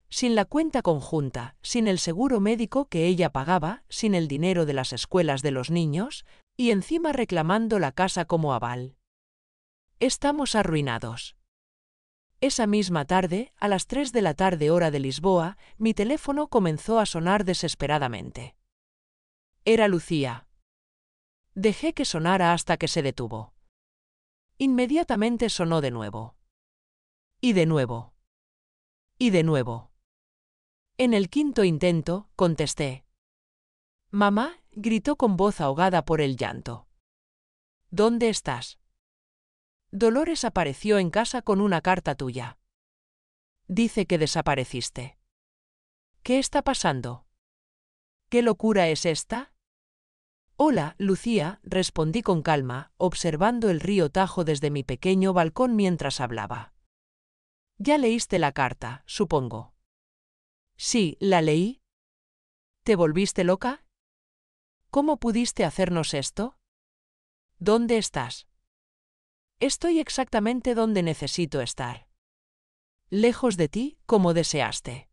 Sin la cuenta conjunta, sin el seguro médico que ella pagaba, sin el dinero de las escuelas de los niños, y encima reclamando la casa como aval. Estamos arruinados. Esa misma tarde, a las 3 de la tarde hora de Lisboa, mi teléfono comenzó a sonar desesperadamente. Era Lucía. Dejé que sonara hasta que se detuvo. Inmediatamente sonó de nuevo. Y de nuevo. Y de nuevo. En el quinto intento, contesté. Mamá, gritó con voz ahogada por el llanto. ¿Dónde estás? Dolores apareció en casa con una carta tuya. Dice que desapareciste. ¿Qué está pasando? ¿Qué locura es esta? Hola, Lucía, respondí con calma, observando el río Tajo desde mi pequeño balcón mientras hablaba. Ya leíste la carta, supongo. Sí, la leí. ¿Te volviste loca? ¿Cómo pudiste hacernos esto? ¿Dónde estás? Estoy exactamente donde necesito estar. Lejos de ti, como deseaste.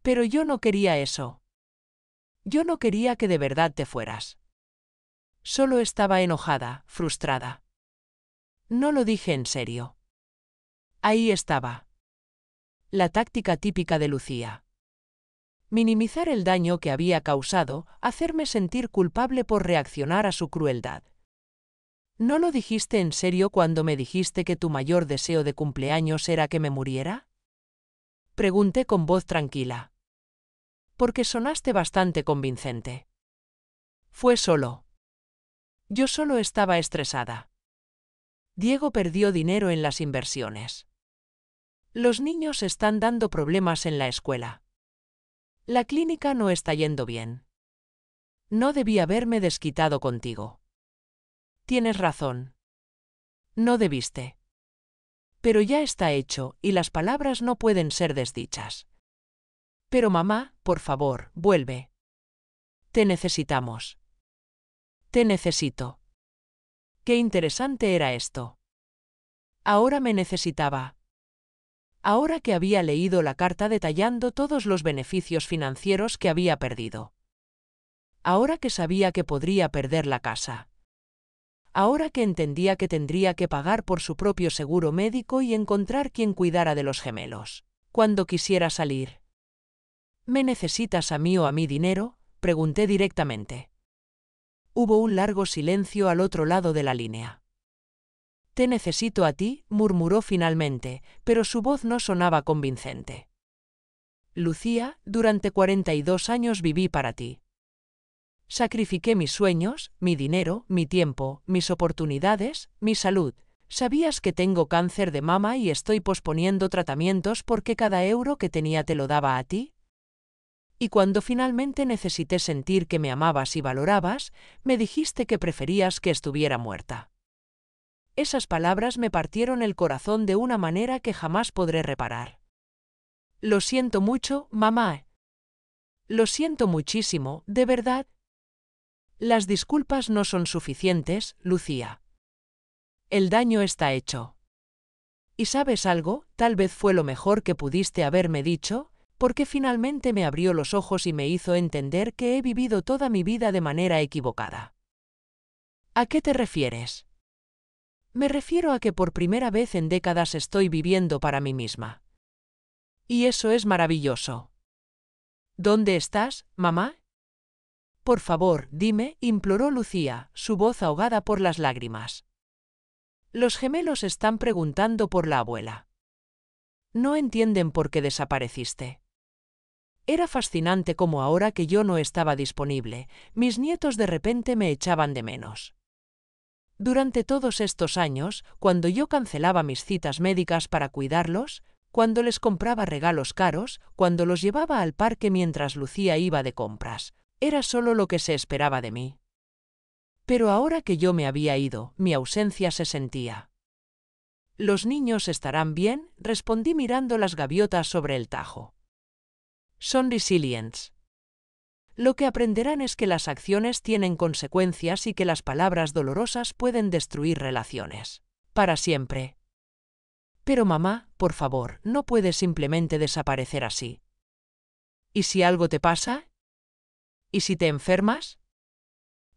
Pero yo no quería eso. Yo no quería que de verdad te fueras. Solo estaba enojada, frustrada. No lo dije en serio. Ahí estaba. La táctica típica de Lucía. Minimizar el daño que había causado, hacerme sentir culpable por reaccionar a su crueldad. ¿No lo dijiste en serio cuando me dijiste que tu mayor deseo de cumpleaños era que me muriera? Pregunté con voz tranquila. Porque sonaste bastante convincente. Fue solo. Yo solo estaba estresada. Diego perdió dinero en las inversiones. Los niños están dando problemas en la escuela. La clínica no está yendo bien. No debí haberme desquitado contigo. Tienes razón. No debiste. Pero ya está hecho, y las palabras no pueden ser desdichas. Pero mamá, por favor, vuelve. Te necesitamos. Te necesito. Qué interesante era esto. Ahora me necesitaba. Ahora que había leído la carta detallando todos los beneficios financieros que había perdido. Ahora que sabía que podría perder la casa. Ahora que entendía que tendría que pagar por su propio seguro médico y encontrar quien cuidara de los gemelos. Cuando quisiera salir. ¿Me necesitas a mí o a mi dinero?, pregunté directamente. Hubo un largo silencio al otro lado de la línea. Te necesito a ti, murmuró finalmente, pero su voz no sonaba convincente. Lucía, durante 42 años viví para ti. Sacrifiqué mis sueños, mi dinero, mi tiempo, mis oportunidades, mi salud. ¿Sabías que tengo cáncer de mama y estoy posponiendo tratamientos porque cada euro que tenía te lo daba a ti? Y cuando finalmente necesité sentir que me amabas y valorabas, me dijiste que preferías que estuviera muerta. Esas palabras me partieron el corazón de una manera que jamás podré reparar. Lo siento mucho, mamá. Lo siento muchísimo, de verdad. Las disculpas no son suficientes, Lucía. El daño está hecho. ¿Y sabes algo? Tal vez fue lo mejor que pudiste haberme dicho, porque finalmente me abrió los ojos y me hizo entender que he vivido toda mi vida de manera equivocada. ¿A qué te refieres? Me refiero a que por primera vez en décadas estoy viviendo para mí misma. Y eso es maravilloso. ¿Dónde estás, mamá? Por favor, dime, imploró Lucía, su voz ahogada por las lágrimas. Los gemelos están preguntando por la abuela. No entienden por qué desapareciste. Era fascinante cómo ahora que yo no estaba disponible, mis nietos de repente me echaban de menos. Durante todos estos años, cuando yo cancelaba mis citas médicas para cuidarlos, cuando les compraba regalos caros, cuando los llevaba al parque mientras Lucía iba de compras, era solo lo que se esperaba de mí. Pero ahora que yo me había ido, mi ausencia se sentía. «Los niños estarán bien», respondí mirando las gaviotas sobre el tajo. «Son resilients. Lo que aprenderán es que las acciones tienen consecuencias y que las palabras dolorosas pueden destruir relaciones. Para siempre». «Pero mamá, por favor, no puedes simplemente desaparecer así». «¿Y si algo te pasa? ¿Y si te enfermas?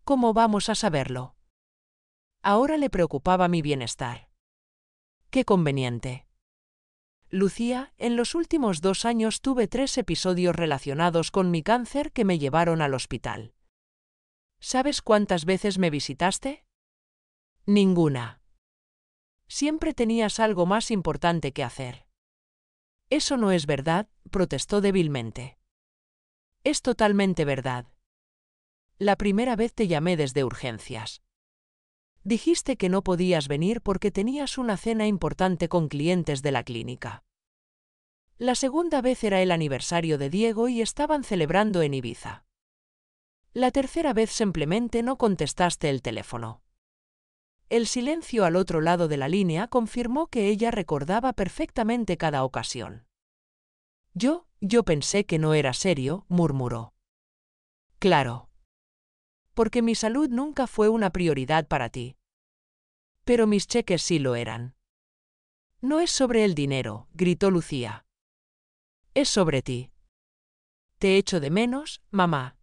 ¿Cómo vamos a saberlo?» Ahora le preocupaba mi bienestar. «Qué conveniente». Lucía, en los últimos 2 años tuve 3 episodios relacionados con mi cáncer que me llevaron al hospital. ¿Sabes cuántas veces me visitaste? Ninguna. Siempre tenías algo más importante que hacer. Eso no es verdad, protestó débilmente. Es totalmente verdad. La primera vez te llamé desde urgencias. Dijiste que no podías venir porque tenías una cena importante con clientes de la clínica. La segunda vez era el aniversario de Diego y estaban celebrando en Ibiza. La tercera vez simplemente no contestaste el teléfono. El silencio al otro lado de la línea confirmó que ella recordaba perfectamente cada ocasión. Yo pensé que no era serio, murmuró. Claro. Porque mi salud nunca fue una prioridad para ti. Pero mis cheques sí lo eran. No es sobre el dinero, gritó Lucía. Es sobre ti. Te echo de menos, mamá.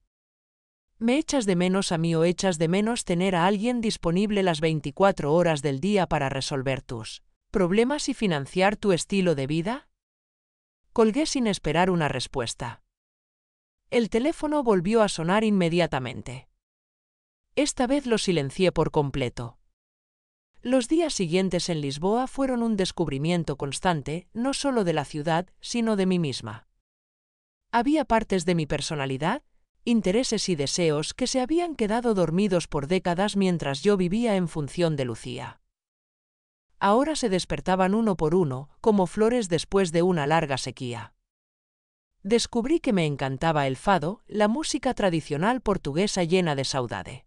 ¿Me echas de menos a mí o echas de menos tener a alguien disponible las 24 horas del día para resolver tus problemas y financiar tu estilo de vida? Colgué sin esperar una respuesta. El teléfono volvió a sonar inmediatamente. Esta vez lo silencié por completo. Los días siguientes en Lisboa fueron un descubrimiento constante, no solo de la ciudad, sino de mí misma. Había partes de mi personalidad, intereses y deseos que se habían quedado dormidos por décadas mientras yo vivía en función de Lucía. Ahora se despertaban uno por uno, como flores después de una larga sequía. Descubrí que me encantaba el fado, la música tradicional portuguesa llena de saudade.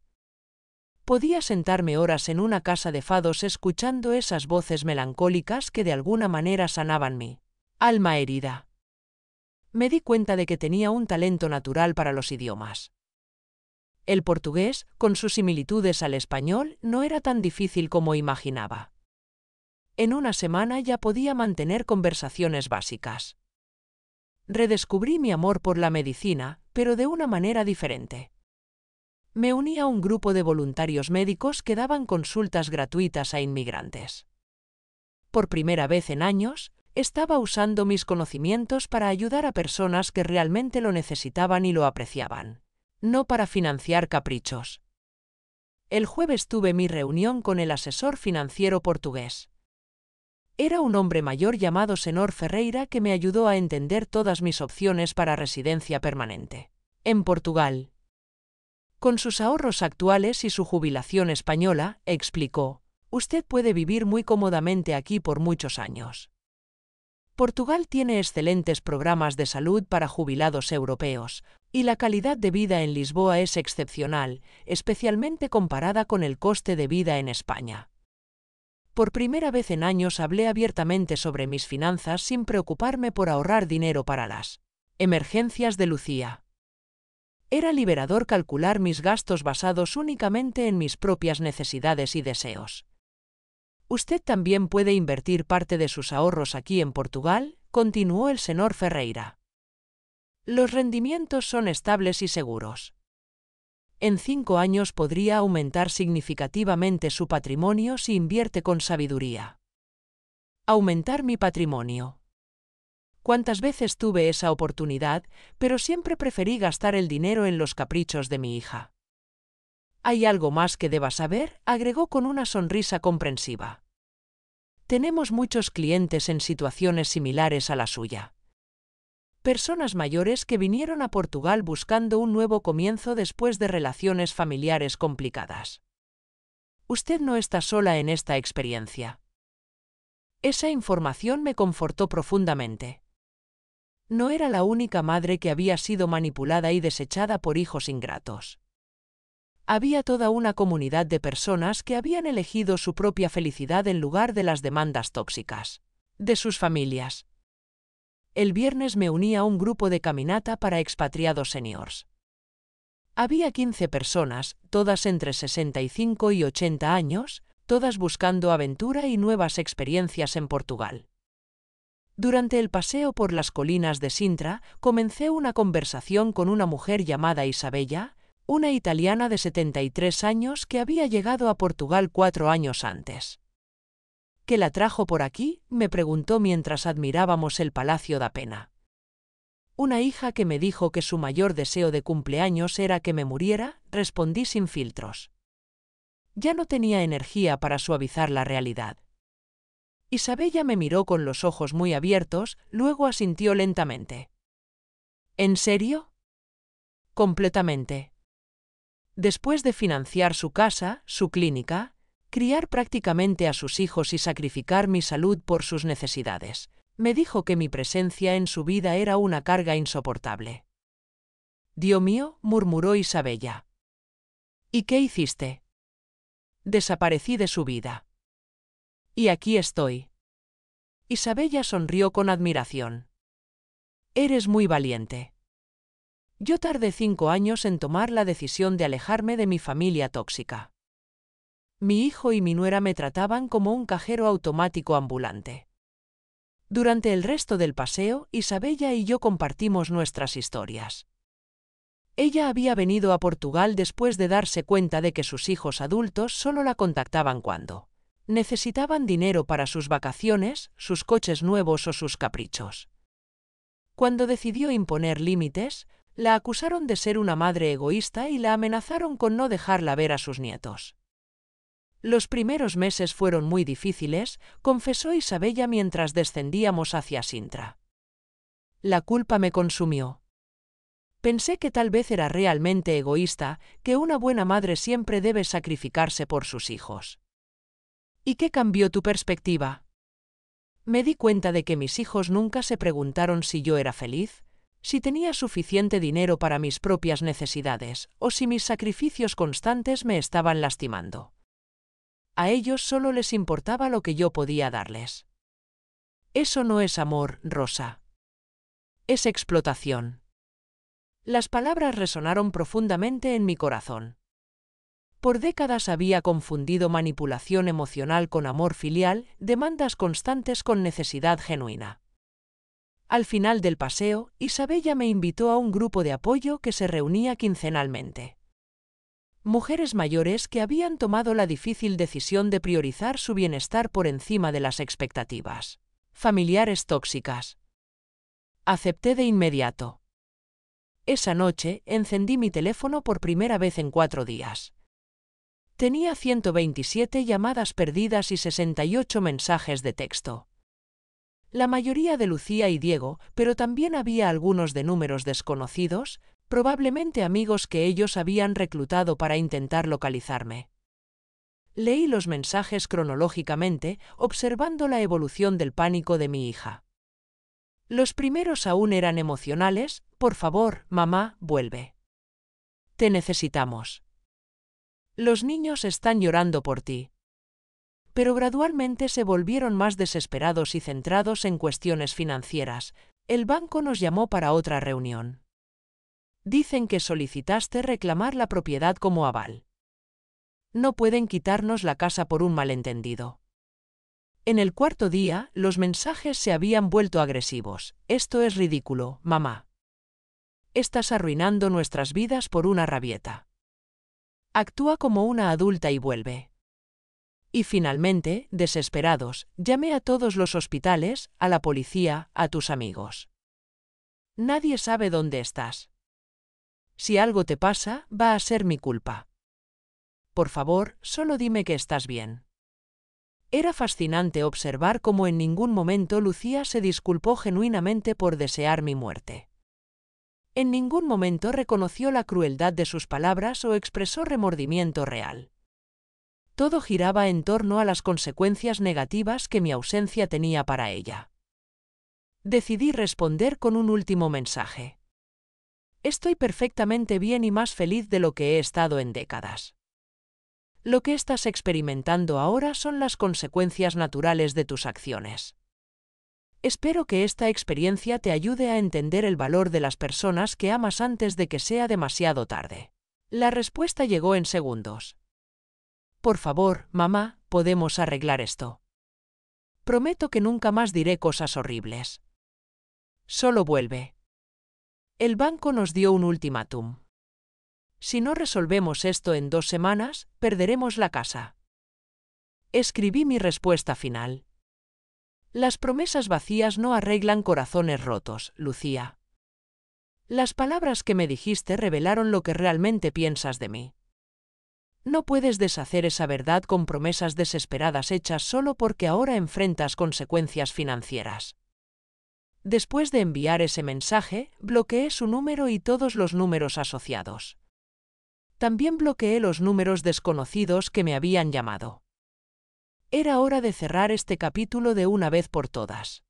Podía sentarme horas en una casa de fados escuchando esas voces melancólicas que de alguna manera sanaban mi alma herida. Me di cuenta de que tenía un talento natural para los idiomas. El portugués, con sus similitudes al español, no era tan difícil como imaginaba. En una semana ya podía mantener conversaciones básicas. Redescubrí mi amor por la medicina, pero de una manera diferente. Me uní a un grupo de voluntarios médicos que daban consultas gratuitas a inmigrantes. Por primera vez en años, estaba usando mis conocimientos para ayudar a personas que realmente lo necesitaban y lo apreciaban, no para financiar caprichos. El jueves tuve mi reunión con el asesor financiero portugués. Era un hombre mayor llamado Senor Ferreira que me ayudó a entender todas mis opciones para residencia permanente en Portugal. Con sus ahorros actuales y su jubilación española, explicó, usted puede vivir muy cómodamente aquí por muchos años. Portugal tiene excelentes programas de salud para jubilados europeos, y la calidad de vida en Lisboa es excepcional, especialmente comparada con el coste de vida en España. Por primera vez en años hablé abiertamente sobre mis finanzas sin preocuparme por ahorrar dinero para las emergencias de Lucía. Era liberador calcular mis gastos basados únicamente en mis propias necesidades y deseos. Usted también puede invertir parte de sus ahorros aquí en Portugal, continuó el señor Ferreira. Los rendimientos son estables y seguros. En 5 años podría aumentar significativamente su patrimonio si invierte con sabiduría. Aumentar mi patrimonio. ¿Cuántas veces tuve esa oportunidad, pero siempre preferí gastar el dinero en los caprichos de mi hija? ¿Hay algo más que deba saber?, agregó con una sonrisa comprensiva. Tenemos muchos clientes en situaciones similares a la suya. Personas mayores que vinieron a Portugal buscando un nuevo comienzo después de relaciones familiares complicadas. Usted no está sola en esta experiencia. Esa información me confortó profundamente. No era la única madre que había sido manipulada y desechada por hijos ingratos. Había toda una comunidad de personas que habían elegido su propia felicidad en lugar de las demandas tóxicas de sus familias. El viernes me uní a un grupo de caminata para expatriados seniors. Había 15 personas, todas entre 65 y 80 años, todas buscando aventura y nuevas experiencias en Portugal. Durante el paseo por las colinas de Sintra, comencé una conversación con una mujer llamada Isabella, una italiana de 73 años que había llegado a Portugal 4 años antes. ¿Qué la trajo por aquí?, me preguntó mientras admirábamos el Palacio da Pena. Una hija que me dijo que su mayor deseo de cumpleaños era que me muriera, respondí sin filtros. Ya no tenía energía para suavizar la realidad. Isabella me miró con los ojos muy abiertos, luego asintió lentamente. ¿En serio? Completamente. Después de financiar su casa, su clínica, criar prácticamente a sus hijos y sacrificar mi salud por sus necesidades, me dijo que mi presencia en su vida era una carga insoportable. Dios mío, murmuró Isabella. ¿Y qué hiciste? Desaparecí de su vida. Y aquí estoy. Isabella sonrió con admiración. Eres muy valiente. Yo tardé 5 años en tomar la decisión de alejarme de mi familia tóxica. Mi hijo y mi nuera me trataban como un cajero automático ambulante. Durante el resto del paseo, Isabella y yo compartimos nuestras historias. Ella había venido a Portugal después de darse cuenta de que sus hijos adultos solo la contactaban cuando necesitaban dinero para sus vacaciones, sus coches nuevos o sus caprichos. Cuando decidió imponer límites, la acusaron de ser una madre egoísta y la amenazaron con no dejarla ver a sus nietos. Los primeros meses fueron muy difíciles, confesó Isabella mientras descendíamos hacia Sintra. La culpa me consumió. Pensé que tal vez era realmente egoísta, que una buena madre siempre debe sacrificarse por sus hijos. ¿Y qué cambió tu perspectiva? Me di cuenta de que mis hijos nunca se preguntaron si yo era feliz, si tenía suficiente dinero para mis propias necesidades, o si mis sacrificios constantes me estaban lastimando. A ellos solo les importaba lo que yo podía darles. Eso no es amor, Rosa. Es explotación. Las palabras resonaron profundamente en mi corazón. Por décadas había confundido manipulación emocional con amor filial, demandas constantes con necesidad genuina. Al final del paseo, Isabella me invitó a un grupo de apoyo que se reunía quincenalmente. Mujeres mayores que habían tomado la difícil decisión de priorizar su bienestar por encima de las expectativas familiares tóxicas. Acepté de inmediato. Esa noche, encendí mi teléfono por primera vez en 4 días. Tenía 127 llamadas perdidas y 68 mensajes de texto. La mayoría de Lucía y Diego, pero también había algunos de números desconocidos, probablemente amigos que ellos habían reclutado para intentar localizarme. Leí los mensajes cronológicamente, observando la evolución del pánico de mi hija. Los primeros aún eran emocionales: por favor, mamá, vuelve. Te necesitamos. Los niños están llorando por ti. Pero gradualmente se volvieron más desesperados y centrados en cuestiones financieras. El banco nos llamó para otra reunión. Dicen que solicitaste reclamar la propiedad como aval. No pueden quitarnos la casa por un malentendido. En el 4.º día, los mensajes se habían vuelto agresivos. Esto es ridículo, mamá. Estás arruinando nuestras vidas por una rabieta. Actúa como una adulta y vuelve. Y finalmente, desesperados, llamé a todos los hospitales, a la policía, a tus amigos. Nadie sabe dónde estás. Si algo te pasa, va a ser mi culpa. Por favor, solo dime que estás bien. Era fascinante observar cómo en ningún momento Lucía se disculpó genuinamente por desear mi muerte. En ningún momento reconoció la crueldad de sus palabras o expresó remordimiento real. Todo giraba en torno a las consecuencias negativas que mi ausencia tenía para ella. Decidí responder con un último mensaje. Estoy perfectamente bien y más feliz de lo que he estado en décadas. Lo que estás experimentando ahora son las consecuencias naturales de tus acciones. Espero que esta experiencia te ayude a entender el valor de las personas que amas antes de que sea demasiado tarde. La respuesta llegó en segundos. Por favor, mamá, podemos arreglar esto. Prometo que nunca más diré cosas horribles. Solo vuelve. El banco nos dio un ultimátum. Si no resolvemos esto en 2 semanas, perderemos la casa. Escribí mi respuesta final. Las promesas vacías no arreglan corazones rotos, Lucía. Las palabras que me dijiste revelaron lo que realmente piensas de mí. No puedes deshacer esa verdad con promesas desesperadas hechas solo porque ahora enfrentas consecuencias financieras. Después de enviar ese mensaje, bloqueé su número y todos los números asociados. También bloqueé los números desconocidos que me habían llamado. Era hora de cerrar este capítulo de una vez por todas.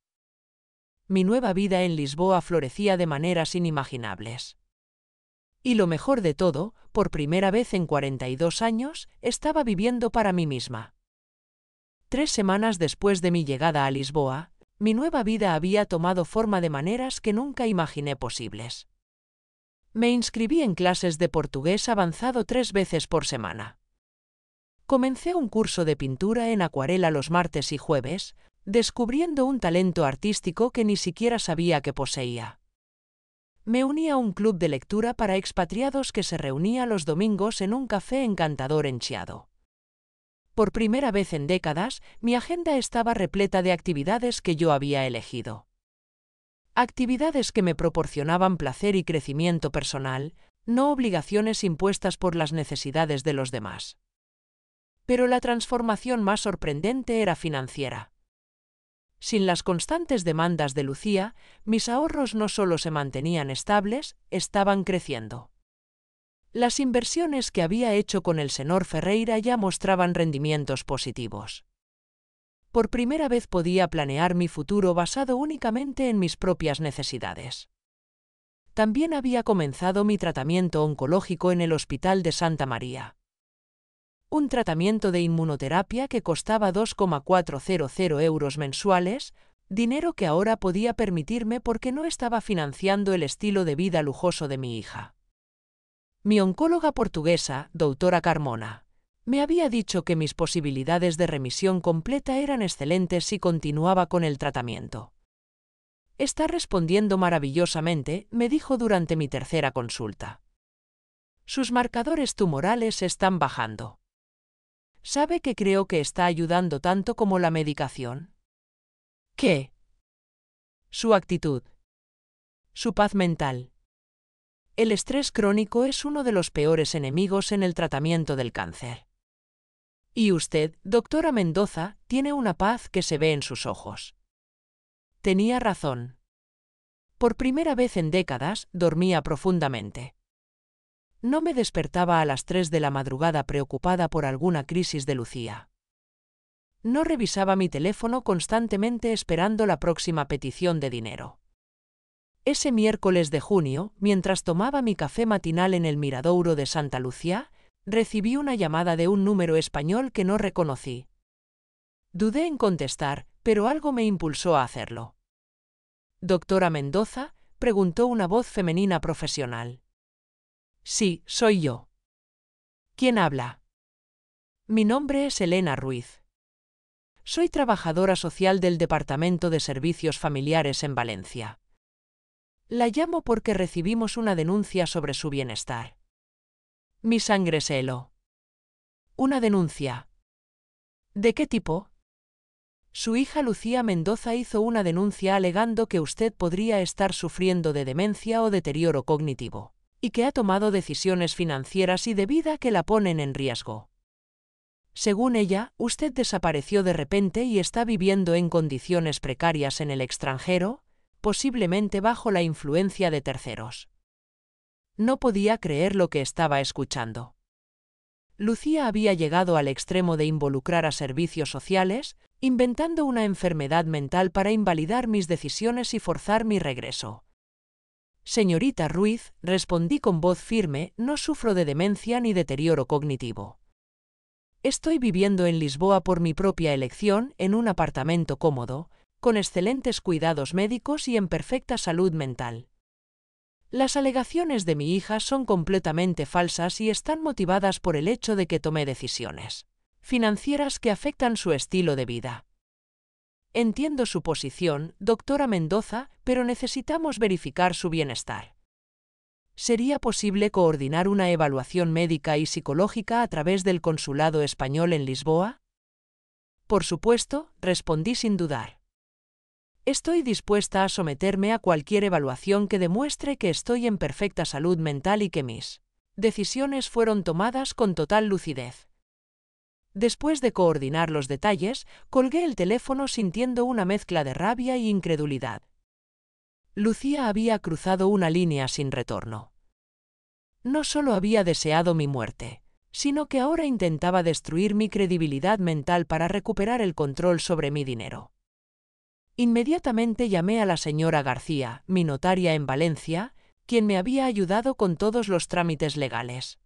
Mi nueva vida en Lisboa florecía de maneras inimaginables. Y lo mejor de todo, por primera vez en 42 años, estaba viviendo para mí misma. 3 semanas después de mi llegada a Lisboa, mi nueva vida había tomado forma de maneras que nunca imaginé posibles. Me inscribí en clases de portugués avanzado 3 veces por semana. Comencé un curso de pintura en acuarela los martes y jueves, descubriendo un talento artístico que ni siquiera sabía que poseía. Me uní a un club de lectura para expatriados que se reunía los domingos en un café encantador en Chiado. Por primera vez en décadas, mi agenda estaba repleta de actividades que yo había elegido. Actividades que me proporcionaban placer y crecimiento personal, no obligaciones impuestas por las necesidades de los demás. Pero la transformación más sorprendente era financiera. Sin las constantes demandas de Lucía, mis ahorros no solo se mantenían estables, estaban creciendo. Las inversiones que había hecho con el Senhor Ferreira ya mostraban rendimientos positivos. Por primera vez podía planear mi futuro basado únicamente en mis propias necesidades. También había comenzado mi tratamiento oncológico en el Hospital de Santa María. Un tratamiento de inmunoterapia que costaba 2,400 euros mensuales, dinero que ahora podía permitirme porque no estaba financiando el estilo de vida lujoso de mi hija. Mi oncóloga portuguesa, doutora Carmona, me había dicho que mis posibilidades de remisión completa eran excelentes si continuaba con el tratamiento. Está respondiendo maravillosamente, me dijo durante mi tercera consulta. Sus marcadores tumorales están bajando. ¿Sabe que creo que está ayudando tanto como la medicación? ¿Qué? Su actitud. Su paz mental. El estrés crónico es uno de los peores enemigos en el tratamiento del cáncer. Y usted, doctora Mendoza, tiene una paz que se ve en sus ojos. Tenía razón. Por primera vez en décadas, dormía profundamente. No me despertaba a las 3 de la madrugada preocupada por alguna crisis de Lucía. No revisaba mi teléfono constantemente esperando la próxima petición de dinero. Ese miércoles de junio, mientras tomaba mi café matinal en el Miradouro de Santa Lucía, recibí una llamada de un número español que no reconocí. Dudé en contestar, pero algo me impulsó a hacerlo. «¿Doctora Mendoza?», preguntó una voz femenina profesional. «Sí, soy yo». «¿Quién habla?». «Mi nombre es Elena Ruiz. Soy trabajadora social del Departamento de Servicios Familiares en Valencia». La llamo porque recibimos una denuncia sobre su bienestar. Mi sangre se heló. ¿Una denuncia? ¿De qué tipo? Su hija Lucía Mendoza hizo una denuncia alegando que usted podría estar sufriendo de demencia o deterioro cognitivo, y que ha tomado decisiones financieras y de vida que la ponen en riesgo. Según ella, usted desapareció de repente y está viviendo en condiciones precarias en el extranjero, posiblemente bajo la influencia de terceros. No podía creer lo que estaba escuchando. Lucía había llegado al extremo de involucrar a servicios sociales, inventando una enfermedad mental para invalidar mis decisiones y forzar mi regreso. Señorita Ruiz, respondí con voz firme, no sufro de demencia ni deterioro cognitivo. Estoy viviendo en Lisboa por mi propia elección, en un apartamento cómodo, con excelentes cuidados médicos y en perfecta salud mental. Las alegaciones de mi hija son completamente falsas y están motivadas por el hecho de que tomé decisiones financieras que afectan su estilo de vida. Entiendo su posición, doctora Mendoza, pero necesitamos verificar su bienestar. ¿Sería posible coordinar una evaluación médica y psicológica a través del Consulado Español en Lisboa? Por supuesto, respondí sin dudar. Estoy dispuesta a someterme a cualquier evaluación que demuestre que estoy en perfecta salud mental y que mis decisiones fueron tomadas con total lucidez. Después de coordinar los detalles, colgué el teléfono sintiendo una mezcla de rabia y incredulidad. Lucía había cruzado una línea sin retorno. No solo había deseado mi muerte, sino que ahora intentaba destruir mi credibilidad mental para recuperar el control sobre mi dinero. Inmediatamente llamé a la señora García, mi notaria en Valencia, quien me había ayudado con todos los trámites legales.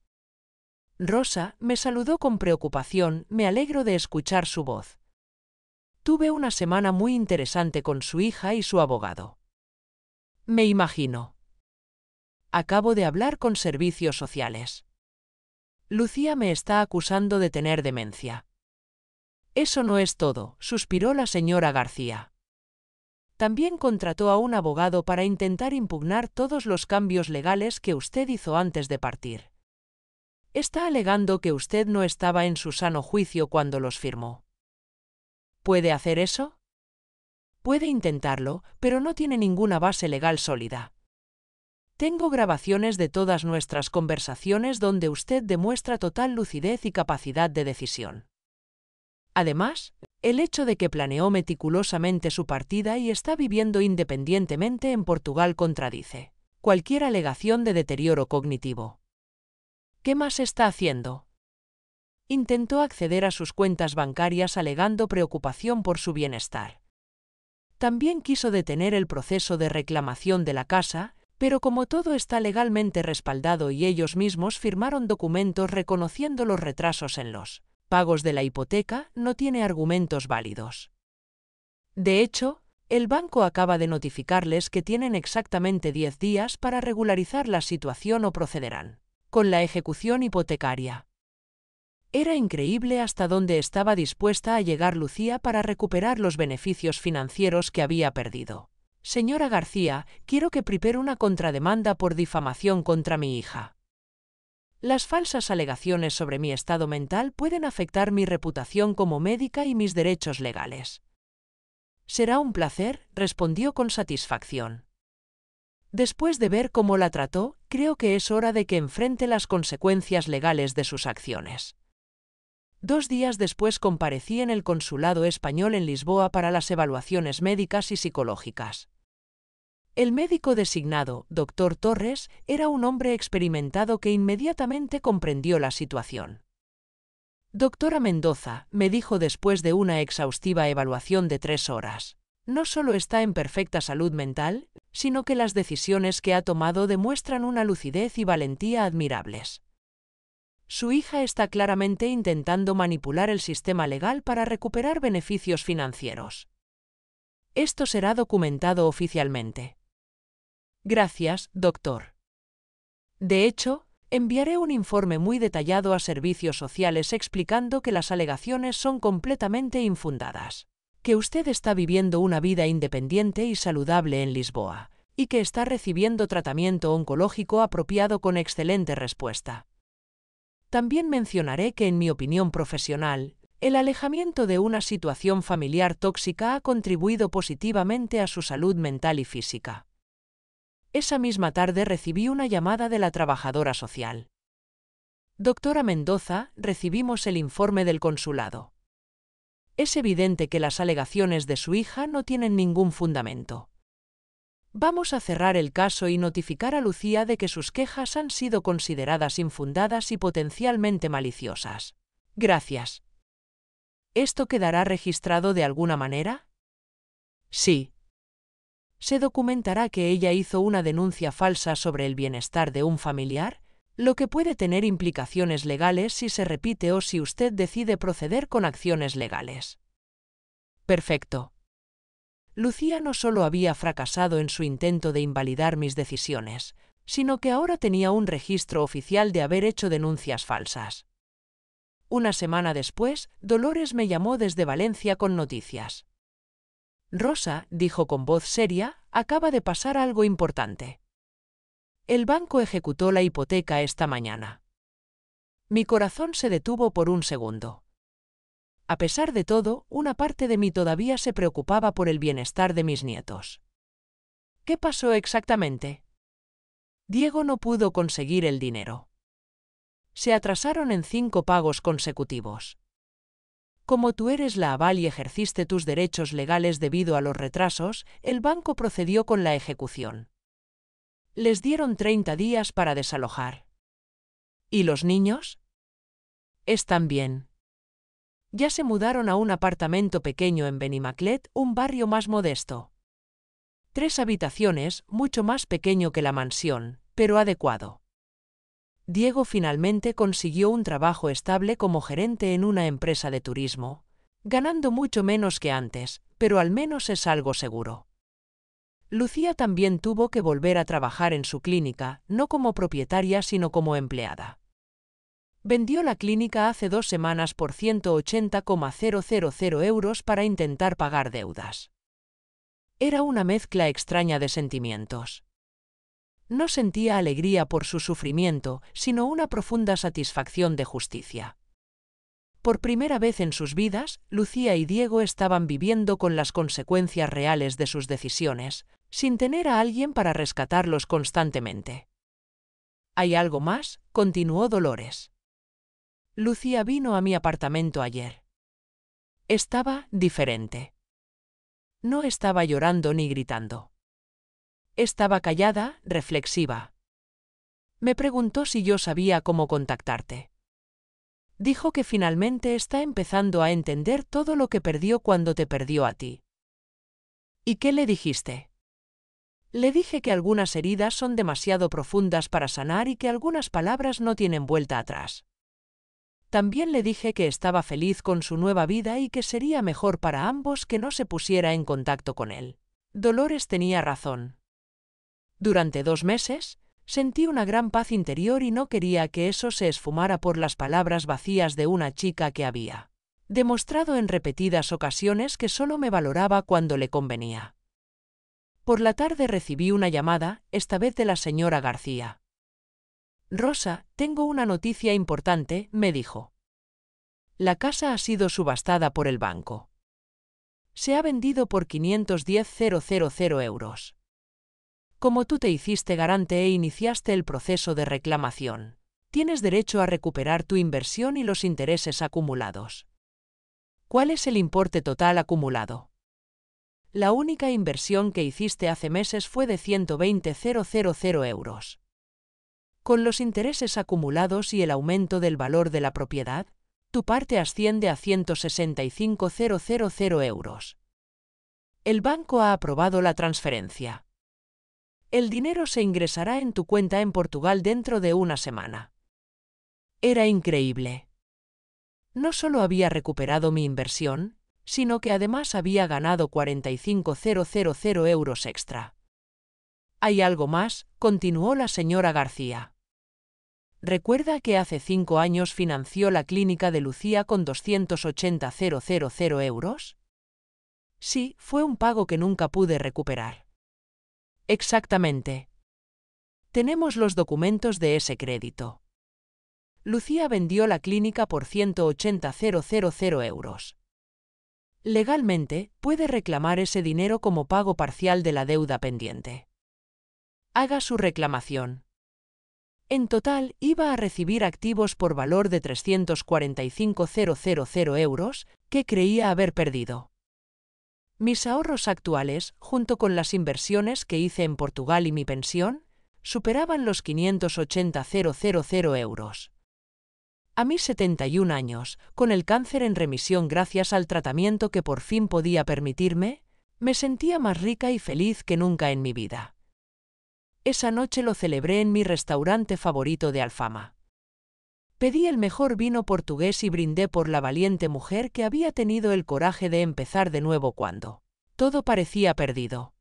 Rosa me saludó con preocupación, me alegro de escuchar su voz. Tuve una semana muy interesante con su hija y su abogado. Me imagino. Acabo de hablar con servicios sociales. Lucía me está acusando de tener demencia. Eso no es todo, suspiró la señora García. También contrató a un abogado para intentar impugnar todos los cambios legales que usted hizo antes de partir. Está alegando que usted no estaba en su sano juicio cuando los firmó. ¿Puede hacer eso? Puede intentarlo, pero no tiene ninguna base legal sólida. Tengo grabaciones de todas nuestras conversaciones donde usted demuestra total lucidez y capacidad de decisión. Además, el hecho de que planeó meticulosamente su partida y está viviendo independientemente en Portugal contradice cualquier alegación de deterioro cognitivo. ¿Qué más está haciendo? Intentó acceder a sus cuentas bancarias alegando preocupación por su bienestar. También quiso detener el proceso de reclamación de la casa, pero como todo está legalmente respaldado y ellos mismos firmaron documentos reconociendo los retrasos en los pagos de la hipoteca, no tiene argumentos válidos. De hecho, el banco acaba de notificarles que tienen exactamente 10 días para regularizar la situación o procederán con la ejecución hipotecaria. Era increíble hasta dónde estaba dispuesta a llegar Lucía para recuperar los beneficios financieros que había perdido. Señora García, quiero que prepare una contrademanda por difamación contra mi hija. Las falsas alegaciones sobre mi estado mental pueden afectar mi reputación como médica y mis derechos legales. Será un placer, respondió con satisfacción. Después de ver cómo la trató, creo que es hora de que enfrente las consecuencias legales de sus acciones. 2 días después comparecí en el Consulado Español en Lisboa para las evaluaciones médicas y psicológicas. El médico designado, Dr. Torres, era un hombre experimentado que inmediatamente comprendió la situación. Doctora Mendoza, me dijo después de una exhaustiva evaluación de 3 horas, no solo está en perfecta salud mental, sino que las decisiones que ha tomado demuestran una lucidez y valentía admirables. Su hija está claramente intentando manipular el sistema legal para recuperar beneficios financieros. Esto será documentado oficialmente. Gracias, doctor. De hecho, enviaré un informe muy detallado a servicios sociales explicando que las alegaciones son completamente infundadas, que usted está viviendo una vida independiente y saludable en Lisboa, y que está recibiendo tratamiento oncológico apropiado con excelente respuesta. También mencionaré que, en mi opinión profesional, el alejamiento de una situación familiar tóxica ha contribuido positivamente a su salud mental y física. Esa misma tarde recibí una llamada de la trabajadora social. Doctora Mendoza, recibimos el informe del consulado. Es evidente que las alegaciones de su hija no tienen ningún fundamento. Vamos a cerrar el caso y notificar a Lucía de que sus quejas han sido consideradas infundadas y potencialmente maliciosas. Gracias. ¿Esto quedará registrado de alguna manera? Sí. ¿Se documentará que ella hizo una denuncia falsa sobre el bienestar de un familiar? Lo que puede tener implicaciones legales si se repite o si usted decide proceder con acciones legales. Perfecto. Lucía no solo había fracasado en su intento de invalidar mis decisiones, sino que ahora tenía un registro oficial de haber hecho denuncias falsas. Una semana después, Dolores me llamó desde Valencia con noticias. Rosa, dijo con voz seria, acaba de pasar algo importante. El banco ejecutó la hipoteca esta mañana. Mi corazón se detuvo por un segundo. A pesar de todo, una parte de mí todavía se preocupaba por el bienestar de mis nietos. ¿Qué pasó exactamente? Diego no pudo conseguir el dinero. Se atrasaron en 5 pagos consecutivos. Como tú eres la aval y ejerciste tus derechos legales debido a los retrasos, el banco procedió con la ejecución. Les dieron 30 días para desalojar. ¿Y los niños? Están bien. Ya se mudaron a un apartamento pequeño en Benimaclet, un barrio más modesto. 3 habitaciones, mucho más pequeño que la mansión, pero adecuado. Diego finalmente consiguió un trabajo estable como gerente en una empresa de turismo, ganando mucho menos que antes, pero al menos es algo seguro. Lucía también tuvo que volver a trabajar en su clínica, no como propietaria sino como empleada. Vendió la clínica hace 2 semanas por 180,000 euros para intentar pagar deudas. Era una mezcla extraña de sentimientos. No sentía alegría por su sufrimiento, sino una profunda satisfacción de justicia. Por primera vez en sus vidas, Lucía y Diego estaban viviendo con las consecuencias reales de sus decisiones, sin tener a alguien para rescatarlos constantemente. ¿Hay algo más?, continuó Dolores. Lucía vino a mi apartamento ayer. Estaba diferente. No estaba llorando ni gritando. Estaba callada, reflexiva. Me preguntó si yo sabía cómo contactarte. Dijo que finalmente está empezando a entender todo lo que perdió cuando te perdió a ti. ¿Y qué le dijiste? Le dije que algunas heridas son demasiado profundas para sanar y que algunas palabras no tienen vuelta atrás. También le dije que estaba feliz con su nueva vida y que sería mejor para ambos que no se pusiera en contacto con él. Dolores tenía razón. Durante 2 meses, sentí una gran paz interior y no quería que eso se esfumara por las palabras vacías de una chica que había demostrado en repetidas ocasiones que solo me valoraba cuando le convenía. Por la tarde recibí una llamada, esta vez de la señora García. Rosa, tengo una noticia importante, me dijo. La casa ha sido subastada por el banco. Se ha vendido por 510.000 euros. Como tú te hiciste garante e iniciaste el proceso de reclamación, tienes derecho a recuperar tu inversión y los intereses acumulados. ¿Cuál es el importe total acumulado? La única inversión que hiciste hace meses fue de 120.000 euros. Con los intereses acumulados y el aumento del valor de la propiedad, tu parte asciende a 165.000 euros. El banco ha aprobado la transferencia. El dinero se ingresará en tu cuenta en Portugal dentro de una semana. Era increíble. No solo había recuperado mi inversión, sino que además había ganado 45.000 euros extra. ¿Hay algo más?, continuó la señora García. ¿Recuerda que hace 5 años financió la clínica de Lucía con 280.000 euros? Sí, fue un pago que nunca pude recuperar. Exactamente. Tenemos los documentos de ese crédito. Lucía vendió la clínica por 180.000 euros. Legalmente, puede reclamar ese dinero como pago parcial de la deuda pendiente. Haga su reclamación. En total, iba a recibir activos por valor de 345.000 euros, que creía haber perdido. Mis ahorros actuales, junto con las inversiones que hice en Portugal y mi pensión, superaban los 580.000 euros. A mis 71 años, con el cáncer en remisión gracias al tratamiento que por fin podía permitirme, me sentía más rica y feliz que nunca en mi vida. Esa noche lo celebré en mi restaurante favorito de Alfama. Pedí el mejor vino portugués y brindé por la valiente mujer que había tenido el coraje de empezar de nuevo cuando todo parecía perdido.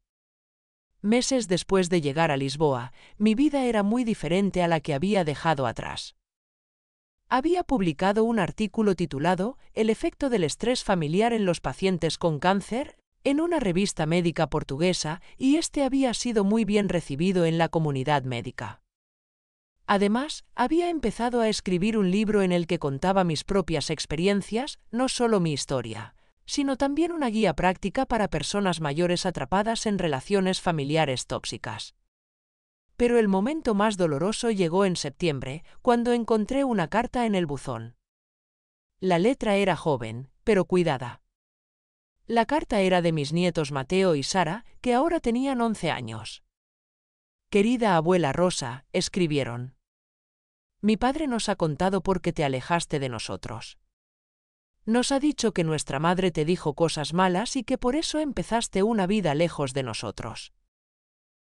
Meses después de llegar a Lisboa, mi vida era muy diferente a la que había dejado atrás. Había publicado un artículo titulado «El efecto del estrés familiar en los pacientes con cáncer» en una revista médica portuguesa, y este había sido muy bien recibido en la comunidad médica. Además, había empezado a escribir un libro en el que contaba mis propias experiencias, no solo mi historia, sino también una guía práctica para personas mayores atrapadas en relaciones familiares tóxicas. Pero el momento más doloroso llegó en septiembre, cuando encontré una carta en el buzón. La letra era joven, pero cuidada. La carta era de mis nietos Mateo y Sara, que ahora tenían 11 años. «Querida abuela Rosa», escribieron. «Mi padre nos ha contado por qué te alejaste de nosotros. Nos ha dicho que nuestra madre te dijo cosas malas y que por eso empezaste una vida lejos de nosotros.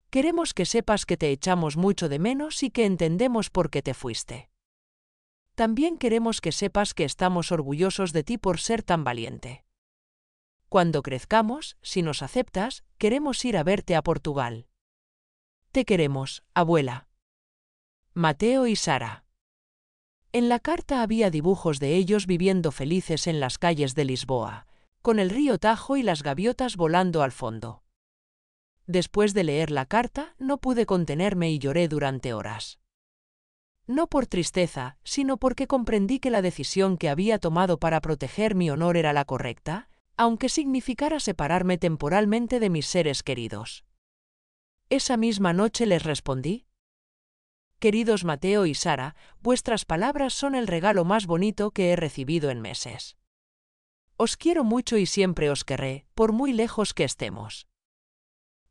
Queremos que sepas que te echamos mucho de menos y que entendemos por qué te fuiste. También queremos que sepas que estamos orgullosos de ti por ser tan valiente. Cuando crezcamos, si nos aceptas, queremos ir a verte a Portugal. Te queremos, abuela. Mateo y Sara». En la carta había dibujos de ellos viviendo felices en las calles de Lisboa, con el río Tajo y las gaviotas volando al fondo. Después de leer la carta, no pude contenerme y lloré durante horas. No por tristeza, sino porque comprendí que la decisión que había tomado para proteger mi honor era la correcta, aunque significara separarme temporalmente de mis seres queridos. Esa misma noche les respondí: «Queridos Mateo y Sara, vuestras palabras son el regalo más bonito que he recibido en meses. Os quiero mucho y siempre os querré, por muy lejos que estemos.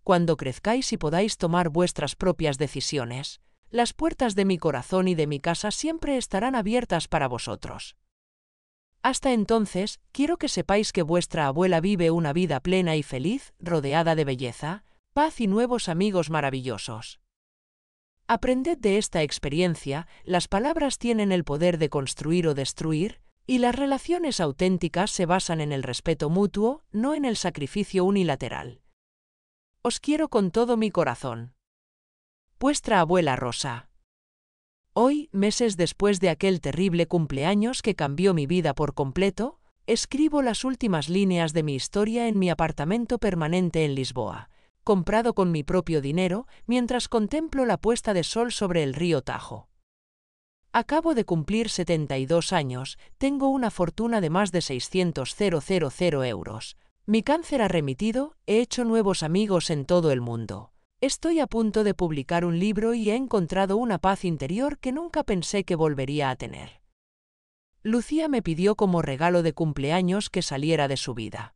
Cuando crezcáis y podáis tomar vuestras propias decisiones, las puertas de mi corazón y de mi casa siempre estarán abiertas para vosotros. Hasta entonces, quiero que sepáis que vuestra abuela vive una vida plena y feliz, rodeada de belleza, paz y nuevos amigos maravillosos. Aprended de esta experiencia, las palabras tienen el poder de construir o destruir, y las relaciones auténticas se basan en el respeto mutuo, no en el sacrificio unilateral. Os quiero con todo mi corazón. Vuestra abuela Rosa». Hoy, meses después de aquel terrible cumpleaños que cambió mi vida por completo, escribo las últimas líneas de mi historia en mi apartamento permanente en Lisboa, comprado con mi propio dinero, mientras contemplo la puesta de sol sobre el río Tajo. Acabo de cumplir 72 años, tengo una fortuna de más de 600.000 euros. Mi cáncer ha remitido, he hecho nuevos amigos en todo el mundo. Estoy a punto de publicar un libro y he encontrado una paz interior que nunca pensé que volvería a tener. Lucía me pidió como regalo de cumpleaños que saliera de su vida.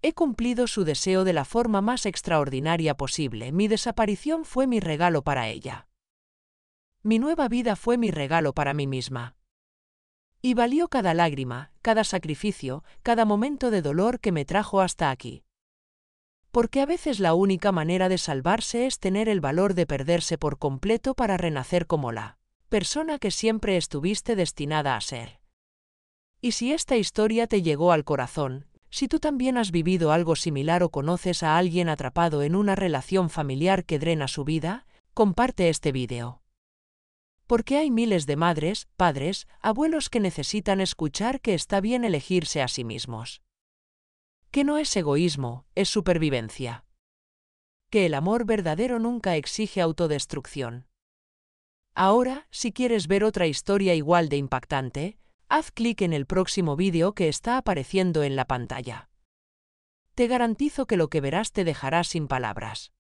He cumplido su deseo de la forma más extraordinaria posible. Mi desaparición fue mi regalo para ella. Mi nueva vida fue mi regalo para mí misma. Y valió cada lágrima, cada sacrificio, cada momento de dolor que me trajo hasta aquí. Porque a veces la única manera de salvarse es tener el valor de perderse por completo para renacer como la persona que siempre estuviste destinada a ser. Y si esta historia te llegó al corazón, si tú también has vivido algo similar o conoces a alguien atrapado en una relación familiar que drena su vida, comparte este vídeo. Porque hay miles de madres, padres, abuelos que necesitan escuchar que está bien elegirse a sí mismos. Que no es egoísmo, es supervivencia. que el amor verdadero nunca exige autodestrucción. Ahora, si quieres ver otra historia igual de impactante, haz clic en el próximo vídeo que está apareciendo en la pantalla. Te garantizo que lo que verás te dejará sin palabras.